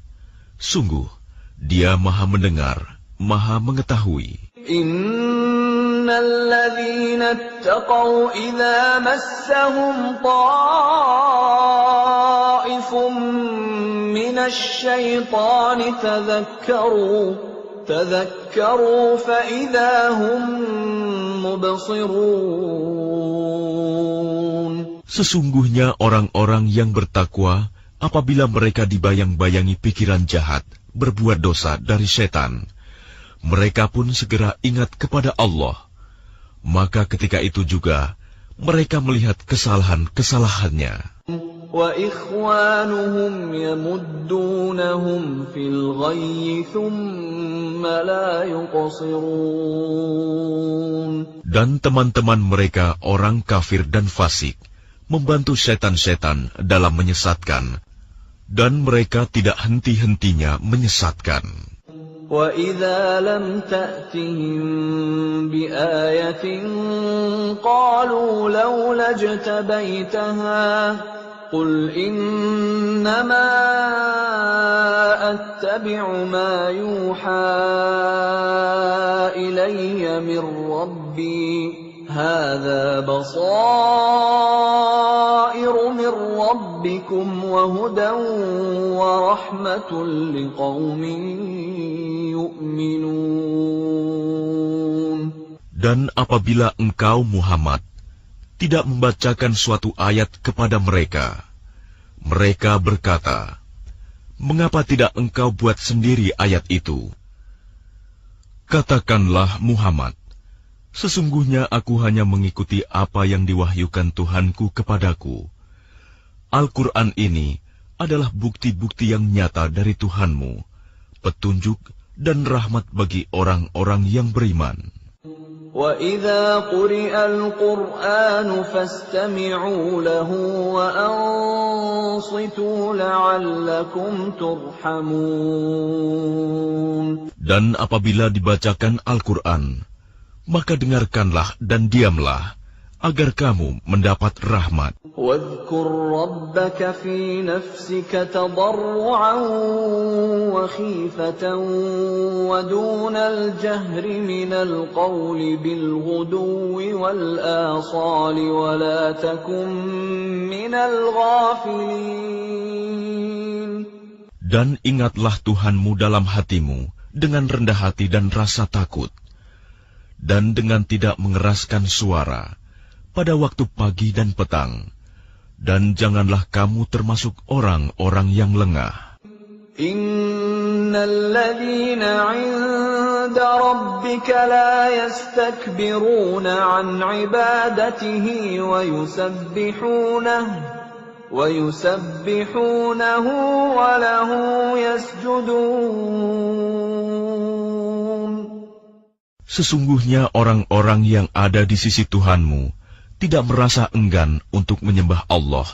Sungguh, Dia Maha Mendengar, Maha Mengetahui. Innal ladzina ittaqaw idza massahum ta'ifun minasy syaitani tadhakkaru fa idza hum mubsirun. Sesungguhnya orang-orang yang bertakwa, apabila mereka dibayang-bayangi pikiran jahat, berbuat dosa dari setan, mereka pun segera ingat kepada Allah. Maka ketika itu juga mereka melihat kesalahan-kesalahannya. Wa ikhwanuhum yamuddunahum fil ghayyi thumma la yuqsirun. Dan teman-teman mereka orang kafir dan fasik membantu setan-setan dalam menyesatkan, dan mereka tidak henti-hentinya menyesatkan. وَإِذَا لَمْ تَأْتِهِمْ بِآيَةٍ قَالُوا لَوْلَا اجْتَبَيْتَهَا قُلْ إِنَّمَا أَتَّبِعُ مَا يُوحَى إِلَيَّ مِنْ رَبِّي هذا بصائر من ربكم وهدى ورحمة لقوم يؤمنون. Dan apabila engkau Muhammad tidak membacakan suatu ayat kepada mereka, mereka berkata, mengapa tidak engkau buat sendiri ayat itu? Katakanlah Muhammad, sesungguhnya aku hanya mengikuti apa yang diwahyukan Tuhanku kepadaku. Al-Quran ini adalah bukti-bukti yang nyata dari Tuhanmu, petunjuk dan rahmat bagi orang-orang yang beriman. وَإِذَا قُرِئَ الْقُرْآنُ فَاسْتَمِعُوا لَهُ وَأَنصِتُوا لَعَلَّكُمْ تُرْحَمُونَ. Dan apabila dibacakan Al-Quran, maka dengarkanlah dan diamlah, agar kamu mendapat rahmat. وَاذْكُرْ رَبَّكَ فِي نَفْسِكَ تَضَرُّعًا وَخِيفَةً وَدُونَ الْجَهْرِ مِنَ الْقَوْلِ بِالْغُدُوِّ وَالْآصَالِ وَلَا تَكُن مِّنَ الْغَافِلِينَ. Dan ingatlah Tuhanmu dalam hatimu dengan rendah hati dan rasa takut, dan dengan tidak mengeraskan suara pada waktu pagi dan petang, dan janganlah kamu termasuk orang-orang yang lengah. Innal ladzina 'inda rabbika la yastakbiruna 'an 'ibadatihi wa yusabbihunahu wa lahu yasjudun. Sesungguhnya orang-orang yang ada di sisi Tuhanmu tidak merasa enggan untuk menyembah Allah,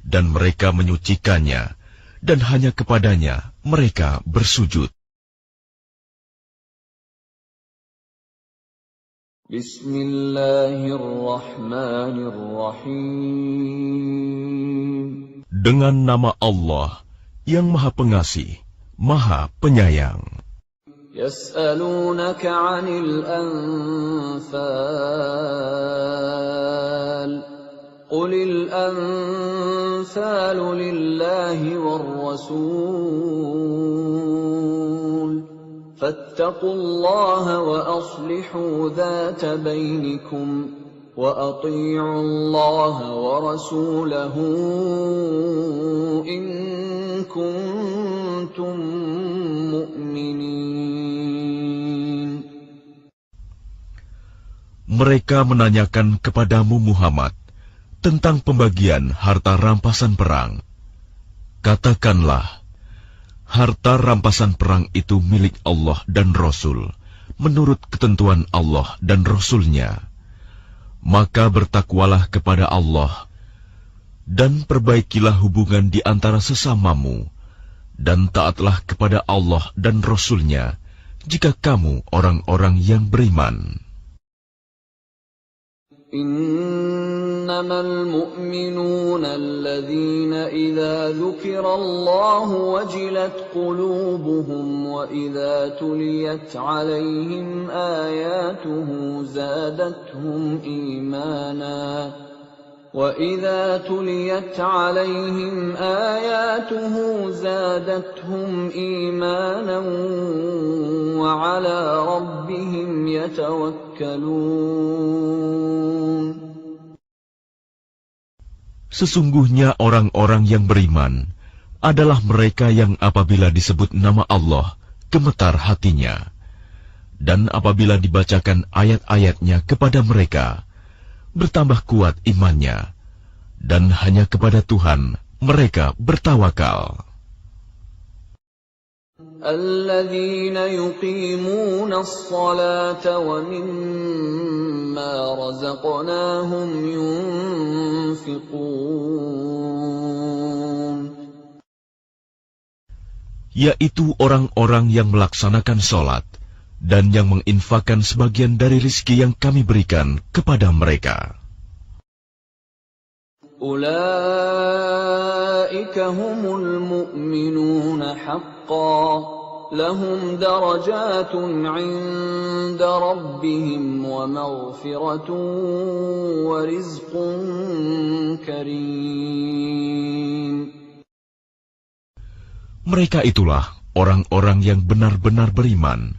dan mereka menyucikannya, dan hanya kepadanya mereka bersujud. Bismillahirrahmanirrahim. Dengan nama Allah yang Maha Pengasih, Maha Penyayang. يسألونك عن الأنفال قل الأنفال لله والرسول فاتقوا الله وأصلحوا ذات بينكم وأطيعوا الله ورسوله إن كنتم مؤمنين. Mereka menanyakan kepadamu Muhammad tentang pembagian harta rampasan perang. Katakanlah, harta rampasan perang itu milik Allah dan Rasul, menurut ketentuan Allah dan Rasul-Nya. Maka bertakwalah kepada Allah, dan perbaikilah hubungan di antara sesamamu, dan taatlah kepada Allah dan Rasul-Nya, jika kamu orang-orang yang beriman. إنما المؤمنون الذين إذا ذكر الله وجلت قلوبهم وإذا تليت عليهم آياته زادتهم إيمانا وعلى ربهم يتوكلون. Sesungguhnya orang-orang yang beriman adalah mereka yang apabila disebut nama Allah, gemetar hatinya. Dan apabila dibacakan ayat-ayatnya kepada mereka, bertambah kuat imannya, dan hanya kepada Tuhan mereka bertawakal. الذين يقيمون الصلاة ومما رزقناهم ينفقون. Yaitu orang-orang yang melaksanakan sholat dan yang menginfakkan sebagian dari rizki yang kami berikan kepada mereka. Ulaika humul mu'minuna haqqan, lahum darajatun 'inda rabbihim wa maghfiratun wa rizqun karim. Mereka itulah orang-orang yang benar-benar beriman.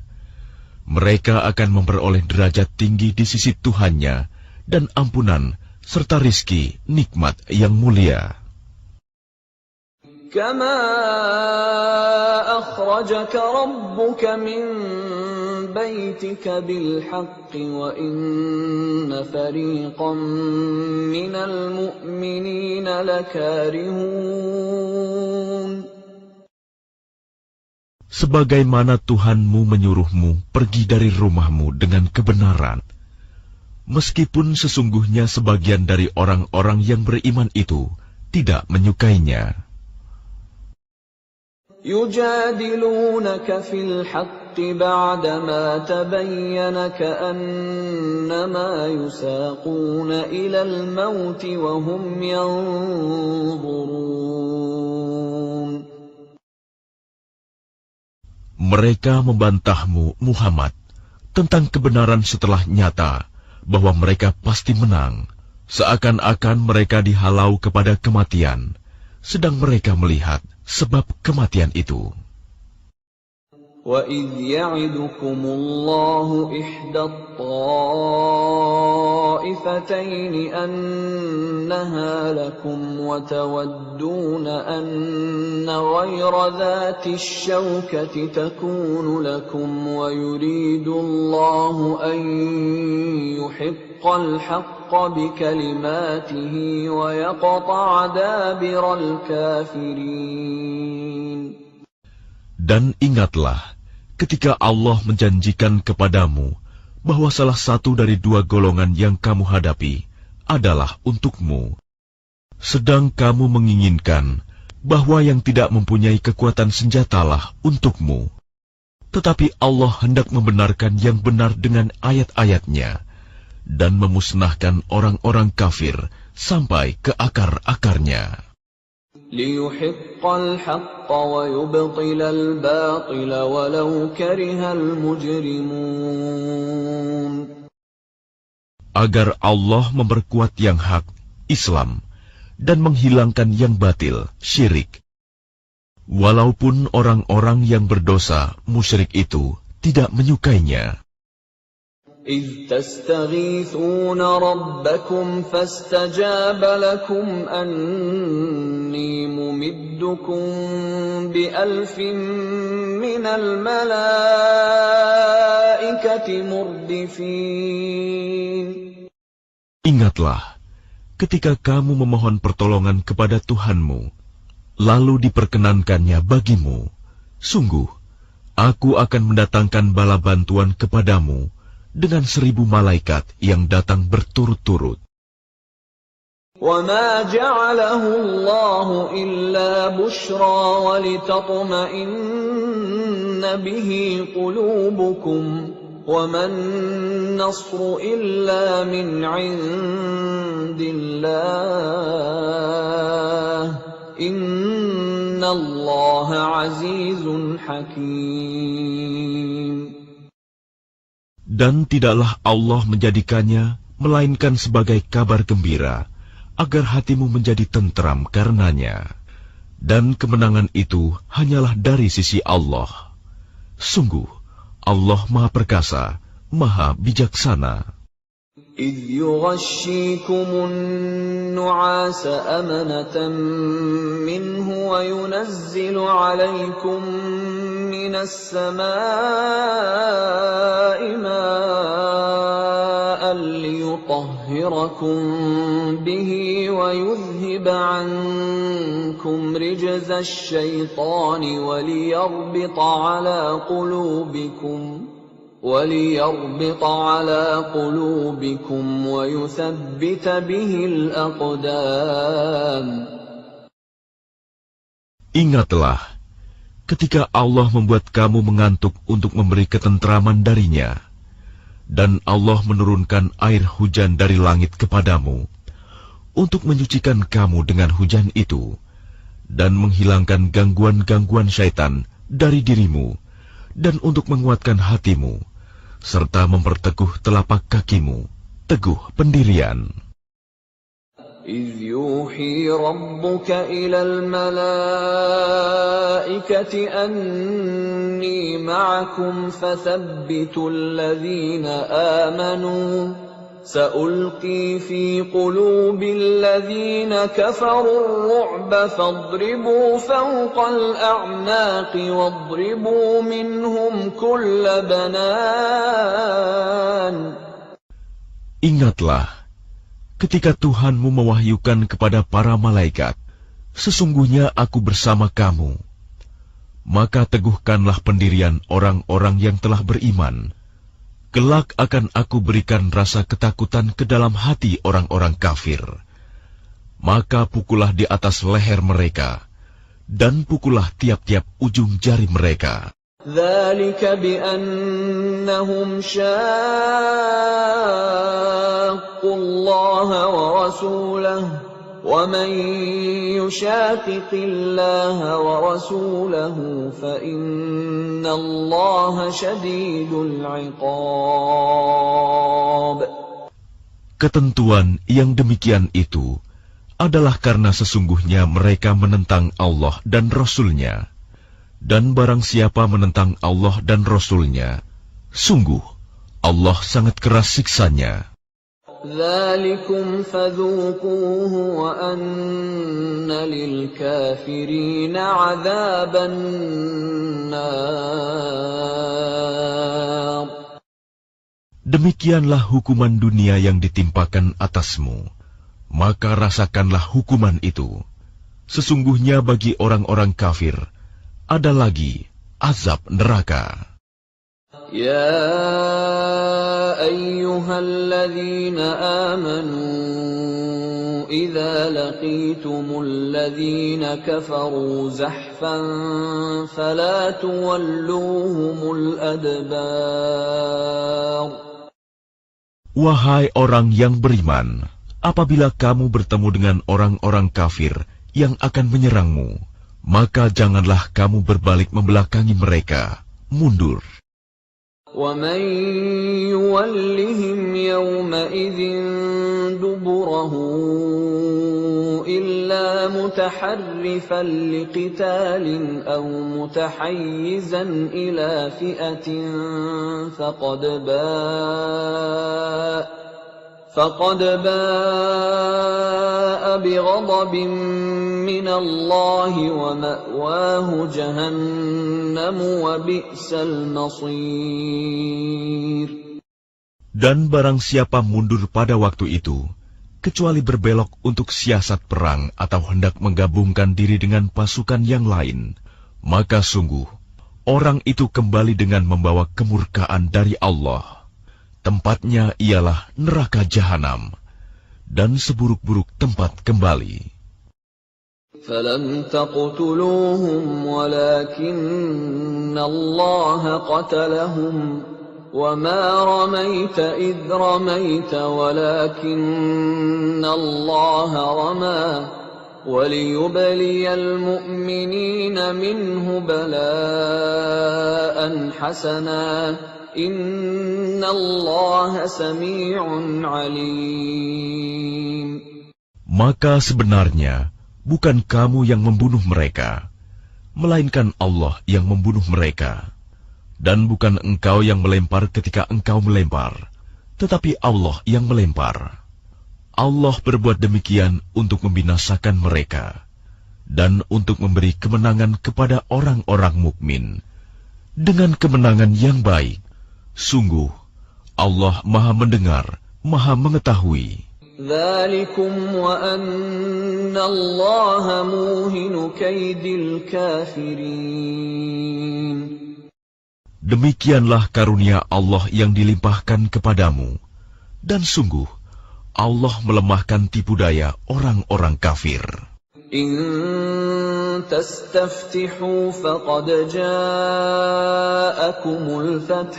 Mereka akan memperoleh derajat tinggi di sisi Tuhannya dan ampunan serta rizki nikmat yang mulia. Kama akhrajaka rabbuka min baitika bil haqqi wa inna fariqan minal mu'minina lakarihun. sebagaimana Tuhanmu menyuruhmu pergi dari rumahmu dengan kebenaran, meskipun sesungguhnya sebagian dari orang-orang yang beriman itu tidak menyukainya. يجادلونك في الحق بعدما تبين كأنما يساقون إلى الموت وهم ينظرون. Mereka membantahmu, Muhammad, tentang kebenaran setelah nyata bahwa mereka pasti menang, seakan-akan mereka dihalau kepada kematian, sedang mereka melihat sebab kematian itu. وَإِذْ يَعِدُكُمُ اللَّهُ إِحْدَى الطَّائِفَتَيْنِ أَنَّهَا لَكُمْ وَتَوَدُّونَ أَنَّ غَيْرَ ذَاتِ الشَّوْكَةِ تَكُونُ لَكُمْ وَيُرِيدُ اللَّهُ أَن يُحِقَّ الْحَقَّ بِكَلِمَاتِهِ وَيَقْطَعَ دَابِرَ الْكَافِرِينَ. Dan ingatlah ketika Allah menjanjikan kepadamu bahwa salah satu dari dua golongan yang kamu hadapi adalah untukmu, sedang kamu menginginkan bahwa yang tidak mempunyai kekuatan senjatalah untukmu. Tetapi Allah hendak membenarkan yang benar dengan ayat-ayatnya dan memusnahkan orang-orang kafir sampai ke akar-akarnya. لِيُحِقَّ الْحَقَّ وَيُبْطِلَ الْبَاطِلَ وَلَوْ كَرِهَ الْمُجْرِمُونَ. Agar Allah memperkuat yang hak, Islam, dan menghilangkan yang batil, syirik. Walaupun orang-orang yang berdosa, musyrik itu, tidak menyukainya. إِذْ تَسْتَغِيثُونَ رَبَّكُمْ فَاسْتَجَابَ لَكُمْ أَنِّي مُمِدُّكُمْ بِأَلْفٍ مِّنَ الْمَلَائِكَةِ مُرْدِفِينَ. Ingatlah, ketika kamu memohon pertolongan kepada Tuhanmu, lalu diperkenankannya bagimu, sungguh, aku akan mendatangkan bala bantuan kepadamu, dengan 1000 malaikat yang datang berturut-turut. وَمَا جَعَلَهُ اللَّهُ إِلَّا بُشْرَى وَلِتَطْمَئِنَّ بِهِ قُلُوبُكُمْ وَمَا النَّصْرُ إِلَّا مِنْ عِندِ اللَّهِ إِنَّ اللَّهَ عَزِيزٌ حَكِيمٌ. Dan tidaklah Allah menjadikannya melainkan sebagai kabar gembira, agar hatimu menjadi tentram karenanya. Dan kemenangan itu hanyalah dari sisi Allah. Sungguh, Allah Maha Perkasa, Maha Bijaksana. إِذْ يُغَشِّيكُمُ النُّعَاسَ أَمَنَةً مِّنْهُ وَيُنَزِّلُ عَلَيْكُم مِّنَ السَّمَاءِ مَاءً لِّيُطَهِّرَكُم بِهِ وَيُذْهِبَ عَنكُمْ رِجْزَ الشَّيْطَانِ وَلِيَرْبِطَ عَلَى قُلُوبِكُمْ وَيُثَبِّتَ بِهِ الْأَقْدَامَ. Ingatlah, ketika Allah membuat kamu mengantuk untuk memberi ketentraman darinya, dan Allah menurunkan air hujan dari langit kepadamu, untuk menyucikan kamu dengan hujan itu, dan menghilangkan gangguan-gangguan syaitan dari dirimu, dan untuk menguatkan hatimu, serta memperteguh telapak kakimu, teguh pendirian. إِذْ يُوحِي رَبُّكَ إِلَى الْمَلَائِكَةِ أَنِّي مَعَكُمْ فَثَبِّتُوا الَّذِينَ آمَنُوا سَأُلْقِي فِي قُلُوبِ الَّذِينَ كَفَرُوا الرُّعْبَ فَاضْرِبُوا فَوْقَ الْأَعْنَاقِ وَاضْرِبُوا مِنْهُمْ كُلَّ بَنَانٍ. Ingatlah, ketika Tuhanmu mewahyukan kepada para malaikat, sesungguhnya aku bersama kamu. maka teguhkanlah pendirian orang-orang yang telah beriman. Kelak akan aku berikan rasa ketakutan ke dalam hati orang-orang kafir. Maka pukullah di atas leher mereka, dan pukullah tiap-tiap ujung jari mereka. ذلك بأنهم شاقوا الله ورسوله ومن يشاقق الله ورسوله فإن الله شديد العقاب. Ketentuan yang demikian itu adalah karena sesungguhnya mereka menentang Allah dan Rasul-Nya. Dan barang siapa menentang Allah dan Rasul-Nya, sungguh Allah sangat keras siksanya. ذلكم فذوقوه وأن للكافرين عذاب النار. Demikianlah hukuman dunia yang ditimpakan atasmu, maka rasakanlah hukuman itu. Sesungguhnya bagi orang-orang kafir ada lagi azab neraka. يا أيها الذين آمنوا إذا لقيتم الذين كفروا زحفا فلا تولوهم الأدبار. Wahai orang yang beriman, apabila kamu bertemu dengan orang-orang kafir yang akan menyerangmu, maka janganlah kamu berbalik membelakangi mereka, mundur. وَمَن يُوَلِّهِمْ يَوْمَئِذٍ دُبُرَهُ إِلَّا مُتَحَرِّفًا لِقِتَالٍ أَوْ مُتَحَيِّزًا إِلَى فِئَةٍ فقد باء بغضب من الله ومأواه جهنم وبئس المصير. Dan barang siapa mundur pada waktu itu, kecuali berbelok untuk siasat perang atau hendak menggabungkan diri dengan pasukan yang lain, maka sungguh, orang itu kembali dengan membawa kemurkaan dari Allah. Tempatnya ialah neraka jahanam, dan seburuk-buruk tempat kembali. فَلَمْ تَقْتُلُوهُمْ وَلَكِنَّ اللَّهَ قَتَلَهُمْ وَمَا رَمَيْتَ إِذْ رَمَيْتَ وَلَكِنَّ اللَّهَ رَمَى وَلِيُبْلِيَ الْمُؤْمِنِينَ مِنْهُ بَلَاءً حَسَنًا Inna Allah sami'un alim. Maka sebenarnya bukan kamu yang membunuh mereka, melainkan Allah yang membunuh mereka. Dan bukan engkau yang melempar ketika engkau melempar, tetapi Allah yang melempar. Allah berbuat demikian untuk membinasakan mereka dan untuk memberi kemenangan kepada orang-orang mukmin dengan kemenangan yang baik. Sungguh, Allah Maha Mendengar, Maha Mengetahui. Dzalikum wa anna Allaha muhinu kaidil kafirin. Demikianlah karunia Allah yang dilimpahkan kepadamu, dan sungguh, Allah melemahkan tipu daya orang-orang kafir. In tastaftihu faqad ja'akumul fath.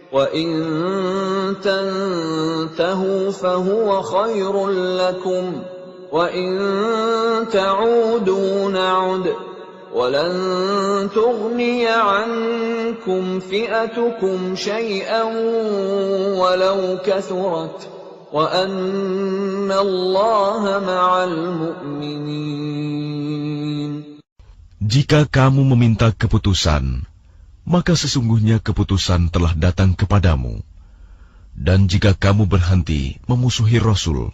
وَإِن تَنْتَهُوا فَهُوَ خَيْرٌ لَكُمْ وَإِن تَعُودُوا نَعُدْ وَلَنْ تُغْنِيَ عَنْكُمْ فِئَتُكُمْ شَيْئًا وَلَوْ كَثُرَتْ وَأَنَّ اللَّهَ مَعَ الْمُؤْمِنِينَ. Jika kamu meminta keputusan, maka sesungguhnya keputusan telah datang kepadamu. Dan jika kamu berhenti memusuhi Rasul,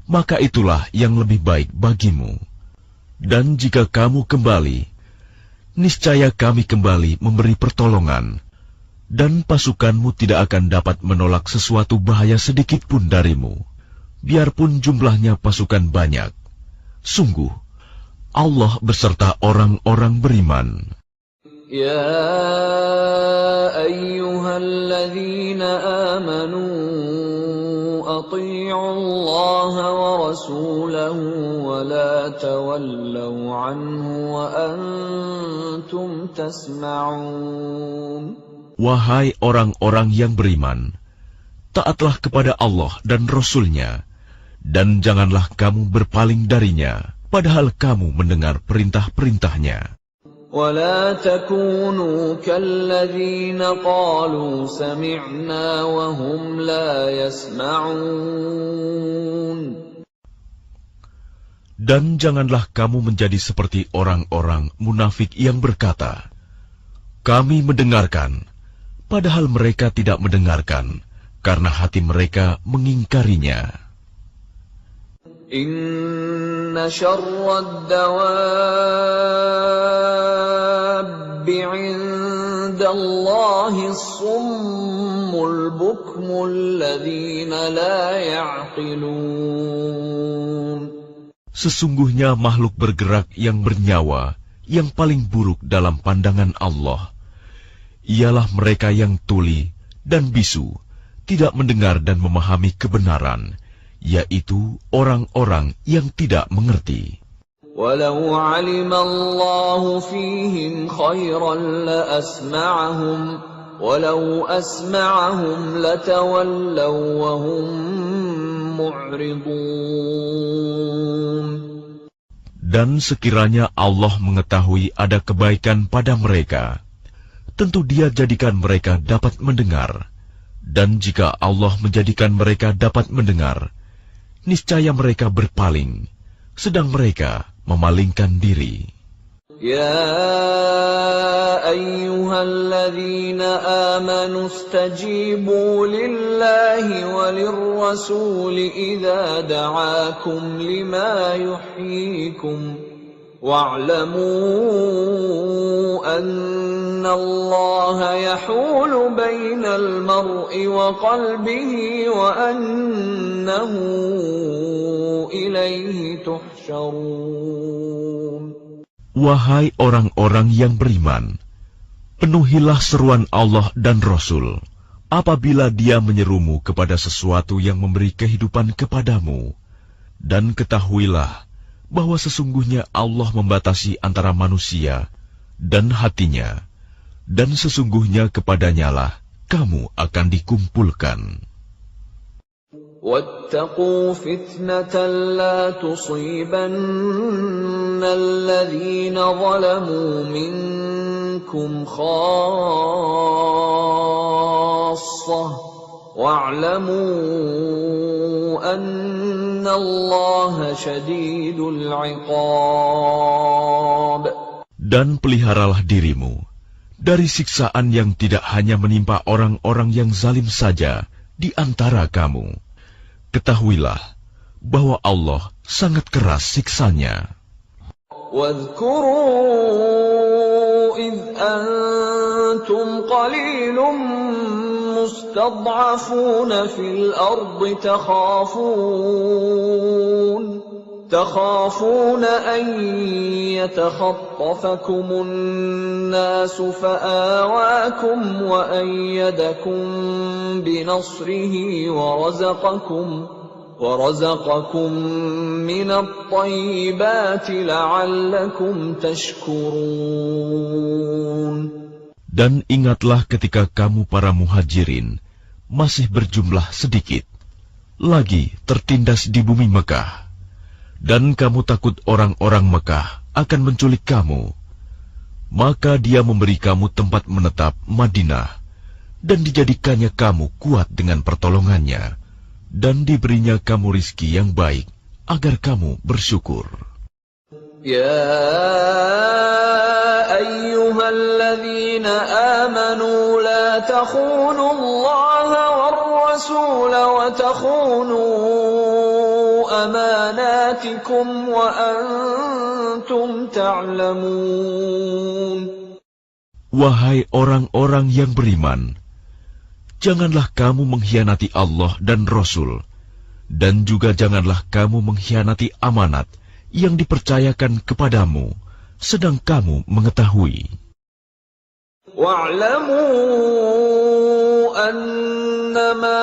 maka itulah yang lebih baik bagimu. Dan jika kamu kembali, niscaya kami kembali memberi pertolongan, dan pasukanmu tidak akan dapat menolak sesuatu bahaya sedikit pun darimu, biarpun jumlahnya pasukan banyak. Sungguh, Allah beserta orang-orang beriman. يا أيها الذين آمنوا أطيعوا الله ورسوله ولا تولوا عنه وأنتم تسمعون. Wahai orang-orang yang beriman, taatlah kepada Allah dan Rasul-Nya, dan janganlah kamu berpaling darinya, padahal kamu mendengar perintah-perintahnya. ولا تكونوا كالذين قالوا سمعنا وهم لا يسمعون. Dan janganlah kamu menjadi seperti orang-orang munafik yang berkata, kami mendengarkan, padahal mereka tidak mendengarkan, karena hati mereka mengingkarinya. Inna syarrad dawabbi 'indallahi as-summul bukmul ladzina la ya'qilun. Sesungguhnya makhluk bergerak yang bernyawa yang paling buruk dalam pandangan Allah ialah mereka yang tuli dan bisu, tidak mendengar dan memahami kebenaran, yaitu orang-orang yang tidak mengerti. Walau 'alimallahu fihim khairan la asma'ahum walau asma'ahum latawallaw wa hum mu'ridun. Dan sekiranya Allah mengetahui ada kebaikan pada mereka, tentu Dia jadikan mereka dapat mendengar. Dan jika Allah menjadikan mereka dapat mendengar, niscaya mereka berpaling, sedang mereka memalingkan diri. Ya ayyuhalladzina amanu istajibu lillahi walirrasuli idza da'akum lima yuhyikum wa'lamu anna Allaha yahulu bainal mar'i wa qalbihi wa annahu ilaihi tuhsyarun. Wahai orang-orang yang beriman, penuhilah seruan Allah dan Rasul apabila Dia menyerumu kepada sesuatu yang memberi kehidupan kepadamu, dan ketahuilah bahwa sesungguhnya Allah membatasi antara manusia dan hatinya, dan sesungguhnya kepadanyalah kamu akan dikumpulkan. وَاتَّقُوا فِتْنَةً لَا تُصِيبَنَّ الَّذِينَ ظَلَمُوا مِنكُمْ خَاصَّةً وَاعْلَمُوا أَنَّ اللَّهَ شَدِيدُ الْعِقَابِ. Dan peliharalah dirimu dari siksaan yang tidak hanya menimpa orang-orang yang zalim saja di antara kamu. Ketahuilah bahwa Allah sangat keras siksanya. واذكروا إذ أنتم قليل مستضعفون في الأرض تخافون أن يتخطفكم الناس فآواكم وأيدكم بنصره ورزقكم من الطيبات لعلكم تشكرون. Dan ingatlah ketika kamu para muhajirin masih berjumlah sedikit, lagi tertindas di bumi Mekah, dan kamu takut orang-orang Mekah akan menculik kamu, maka Dia memberi kamu tempat menetap Madinah, dan dijadikannya kamu kuat dengan pertolongannya, dan diberinya kamu rizki yang baik, agar kamu bersyukur. Ya ayyuhalladzina amanu la takhunu Allaha war rasul wa takhunu amanatikum wa antum ta'lamun. Wahai orang-orang yang beriman, janganlah kamu mengkhianati Allah dan Rasul, dan juga janganlah kamu mengkhianati amanat yang dipercayakan kepadamu, sedang kamu mengetahui. واعلموا أنما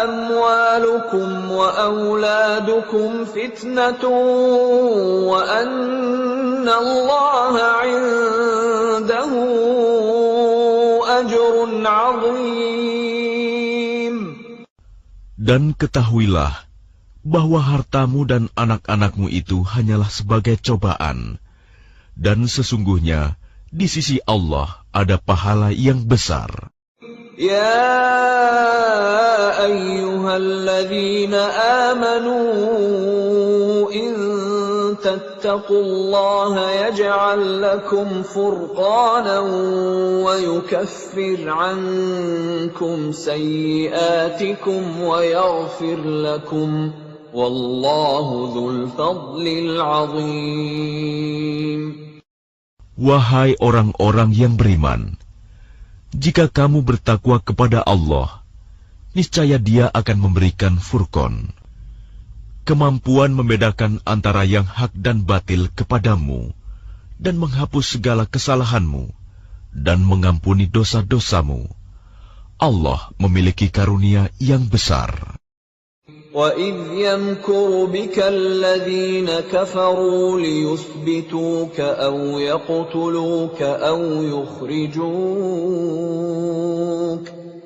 أموالكم وأولادكم فتنة وأن الله عنده أجر عظيم. Dan ketahuilah bahwa hartamu dan anak-anakmu itu hanyalah sebagai cobaan, dan sesungguhnya di sisi Allah ada pahala yang besar. Ya ayyuhalladzina amanu in tattaqullaha yaj'al lakum furqanan wa yukaffir 'ankum sayyi'atikum wa yaghfir lakum wallahu dzul fadlil 'adzim. Wahai orang-orang yang beriman, jika kamu bertakwa kepada Allah, niscaya Dia akan memberikan furqan, kemampuan membedakan antara yang hak dan batil kepadamu, dan menghapus segala kesalahanmu, dan mengampuni dosa-dosamu. Allah memiliki karunia yang besar. وَإِذْ يَمْكُرُ بِكَ الَّذِينَ كَفَرُوا لِيُثْبِتُوكَ أَوْ يَقْتُلُوكَ أَوْ يُخْرِجُوكَ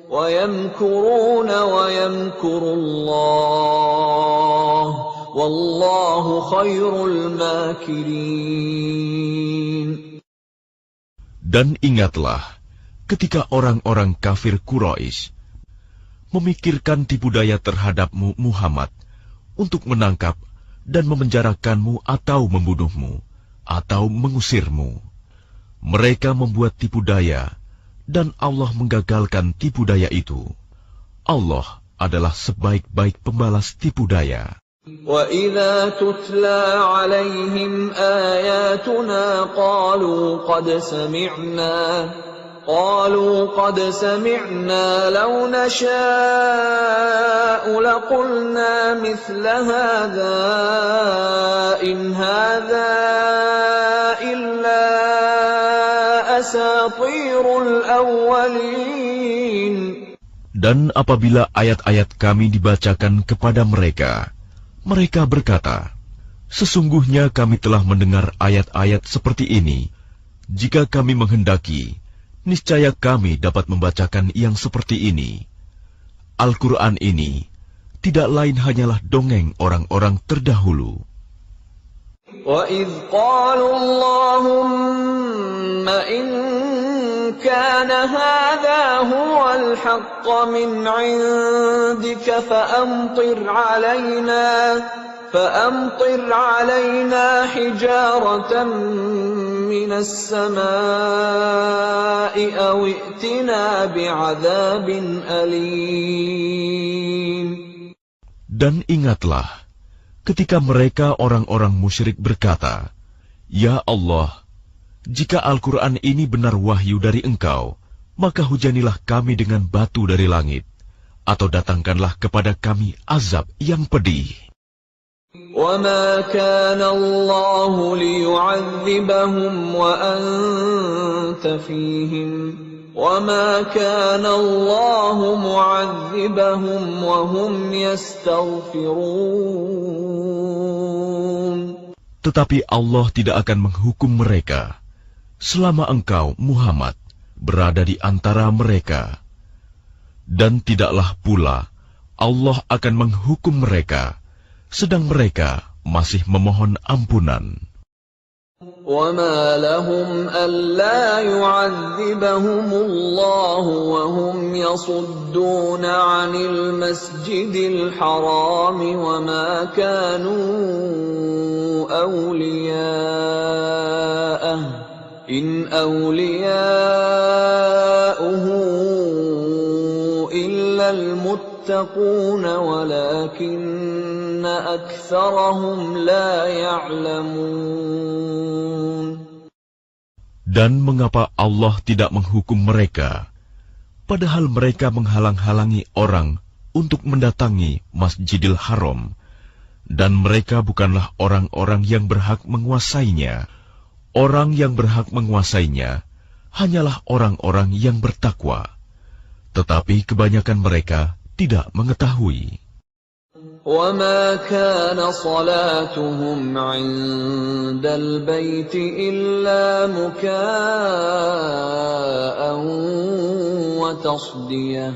وَيَمْكُرُونَ وَيَمْكُرُ اللَّهُ وَاللَّهُ خَيْرُ الْمَاكِرِينَ. Dan ingatlah ketika orang-orang kafir Quraisy memikirkan tipu daya terhadapmu Muhammad untuk menangkap dan memenjarakanmu atau membunuhmu atau mengusirmu. Mereka membuat tipu daya dan Allah menggagalkan tipu daya itu. Allah adalah sebaik-baik pembalas tipu daya. وَإِذَا تُتْلَى عَلَيْهِمْ آيَاتُنَا قالوا قد سمعنا لو نشاء لقلنا مثل هذا إن هذا إلا أساطير الأولين. Dan apabila ayat-ayat kami dibacakan kepada mereka, mereka berkata, sesungguhnya kami telah mendengar ayat-ayat seperti ini. Jika kami menghendaki, niscaya kami dapat membacakan yang seperti ini. Al-Quran ini tidak lain hanyalah dongeng orang-orang terdahulu. وَإِذْ قَالُوا اللَّهُمَّ إِنْ كَانَ هَذَا هُوَ الْحَقَّ مِنْ عِنْدِكَ فَأَمْطِرْ عَلَيْنَا حِجَارَةً مِنَ السَّمَاءِ أَوْ ائْتِنَا بِعَذَابٍ أَلِيمٍ. Dan ingatlah ketika mereka orang-orang musyrik berkata, Ya Allah, jika Al-Quran ini benar wahyu dari Engkau, maka hujanilah kami dengan batu dari langit, atau datangkanlah kepada kami azab yang pedih. وَمَا كَانَ اللَّهُ لِيُعَذِّبَهُمْ وَأَنْتَ فِيهِمْ وَمَا كَانَ اللَّهُ مُعَذِّبَهُمْ وَهُمْ يَسْتَغْفِرُونَ. Tetapi Allah tidak akan menghukum mereka selama engkau, Muhammad, berada di antara mereka. Dan tidaklah pula Allah akan menghukum mereka sedang mereka masih memohon ampunan. وَمَا لَهُمْ أَلَّا يُعَذِّبَهُمُ اللَّهُ وَهُمْ يَصُدُّونَ عَنِ الْمَسْجِدِ الْحَرَامِ وَمَا كَانُوا أَوْلِيَاءَهُ إِنْ أَوْلِيَاؤُهُ إِلَّا الْمُتَّقُونَ وَلَكِنَّ أَكْثَرَهُمْ لَا يَعْلَمُونَ. Dan mengapa Allah tidak menghukum mereka, padahal mereka menghalang-halangi orang untuk mendatangi Masjidil Haram, dan mereka bukanlah orang-orang yang berhak menguasainya. Orang yang berhak menguasainya hanyalah orang-orang yang bertakwa, tetapi kebanyakan mereka tidak mengetahui. وَمَا كَانَ صَلَاتُهُمْ عِندَ الْبَيْتِ إِلَّا مُكَاءً وَتَصْدِيَةً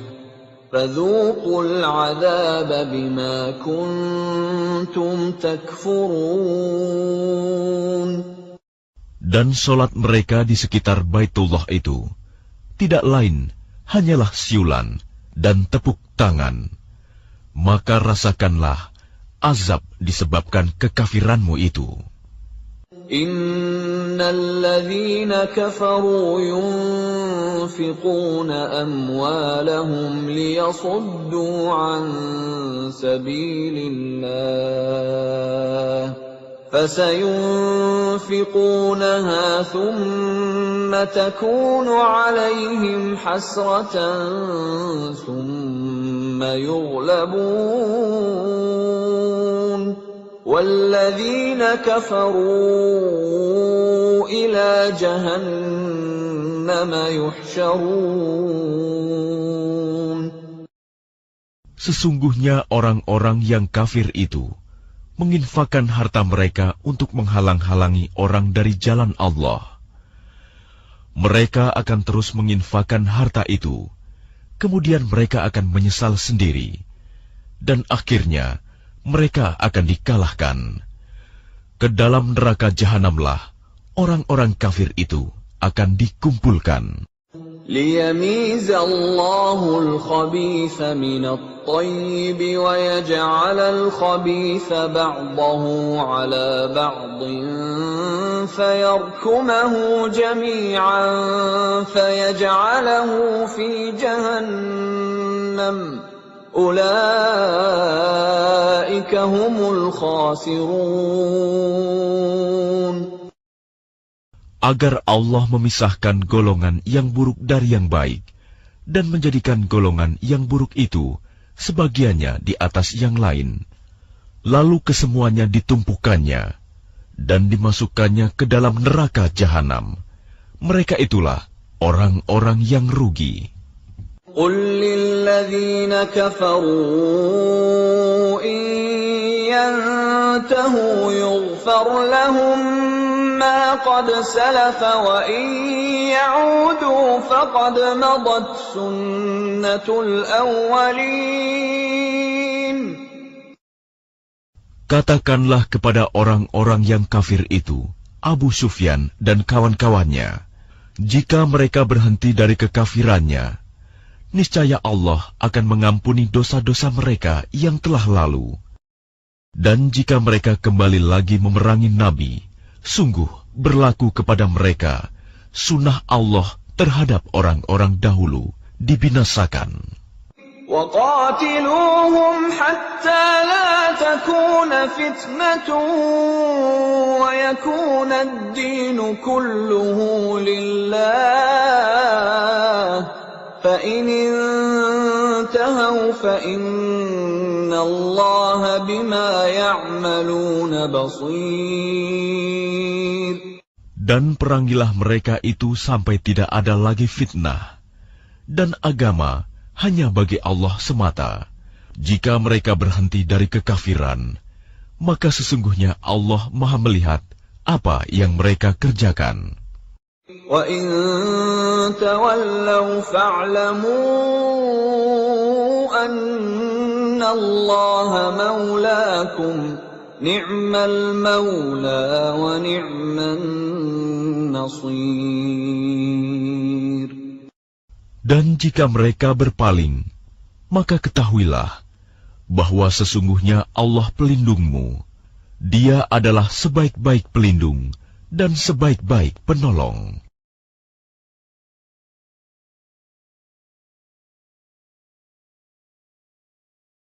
فَذُوقُوا الْعَذَابَ بِمَا كُنتُمْ تَكْفُرُونَ. Dan solat mereka di sekitar Baitullah itu tidak lain hanyalah siulan dan tepuk tangan. Maka rasakanlah azab disebabkan kekafiranmu itu. Innal ladzina kafaru yunfiquna amwalahum liyasuddu an sabilillah فسينفقونها ثم تكون عليهم حسرة ثم يغلبون والذين كفروا إلى جهنم يحشرون. Sesungguhnya orang-orang yang kafir itu menginfakkan harta mereka untuk menghalang-halangi orang dari jalan Allah. Mereka akan terus menginfakkan harta itu, kemudian mereka akan menyesal sendiri, dan akhirnya mereka akan dikalahkan. Ke dalam neraka jahanamlah orang-orang kafir itu akan dikumpulkan. لِيَمِيزَ اللَّهُ الْخَبِيثَ مِنَ الطَّيِّبِ وَيَجْعَلَ الْخَبِيثَ بَعْضَهُ عَلَى بَعْضٍ فَيَرْكُمَهُ جَمِيعًا فَيَجْعَلَهُ فِي جَهَنَّمَ أُولَئِكَ هُمُ الْخَاسِرُونَ. Agar Allah memisahkan golongan yang buruk dari yang baik, dan menjadikan golongan yang buruk itu sebagiannya di atas yang lain, lalu kesemuanya ditumpukannya, dan dimasukkannya ke dalam neraka jahanam. Mereka itulah orang-orang yang rugi. قُلْ لِلَّذِينَ كَفَرُوا إِن يَنْتَهُوا يُغْفَرْ لَهُم مَّا قَدْ سَلَفَ وَإِن يَعُودُوا فَقَدْ مَضَتْ سُنَّةُ الْأَوَّلِينَ. Katakanlah kepada orang-orang yang kafir itu, Abu Sufyan dan kawan-kawannya, jika mereka berhenti dari kekafirannya, niscaya Allah akan mengampuni dosa-dosa mereka yang telah lalu. Dan jika mereka kembali lagi memerangi Nabi, sungguh berlaku kepada mereka sunnah Allah terhadap orang-orang dahulu dibinasakan. وَقَاتِلُوهُمْ حَتَّى لَا تَكُونَ فِتْنَةٌ وَيَكُونَ الدِّينُ كُلُّهُ لِلَّهِ فَإِنِ انتهوا فَإِنَّ اللَّهَ بِمَا يَعْمَلُونَ بَصِيرٌ. Dan perangilah mereka itu sampai tidak ada lagi fitnah, dan agama hanya bagi Allah semata. Jika mereka berhenti dari kekafiran, maka sesungguhnya Allah Maha melihat apa yang mereka kerjakan. وَإِن تَوَلَّوْا فَاعْلَمُوا أَنَّ اللَّهَ مَوْلَاكُمْ نِعْمَ الْمَوْلَى وَنِعْمَ النَّصِيرُ. Dan jika mereka berpaling, maka ketahuilah bahwa sesungguhnya Allah pelindungmu. Dia adalah sebaik-baik pelindung dan sebaik-baik penolong.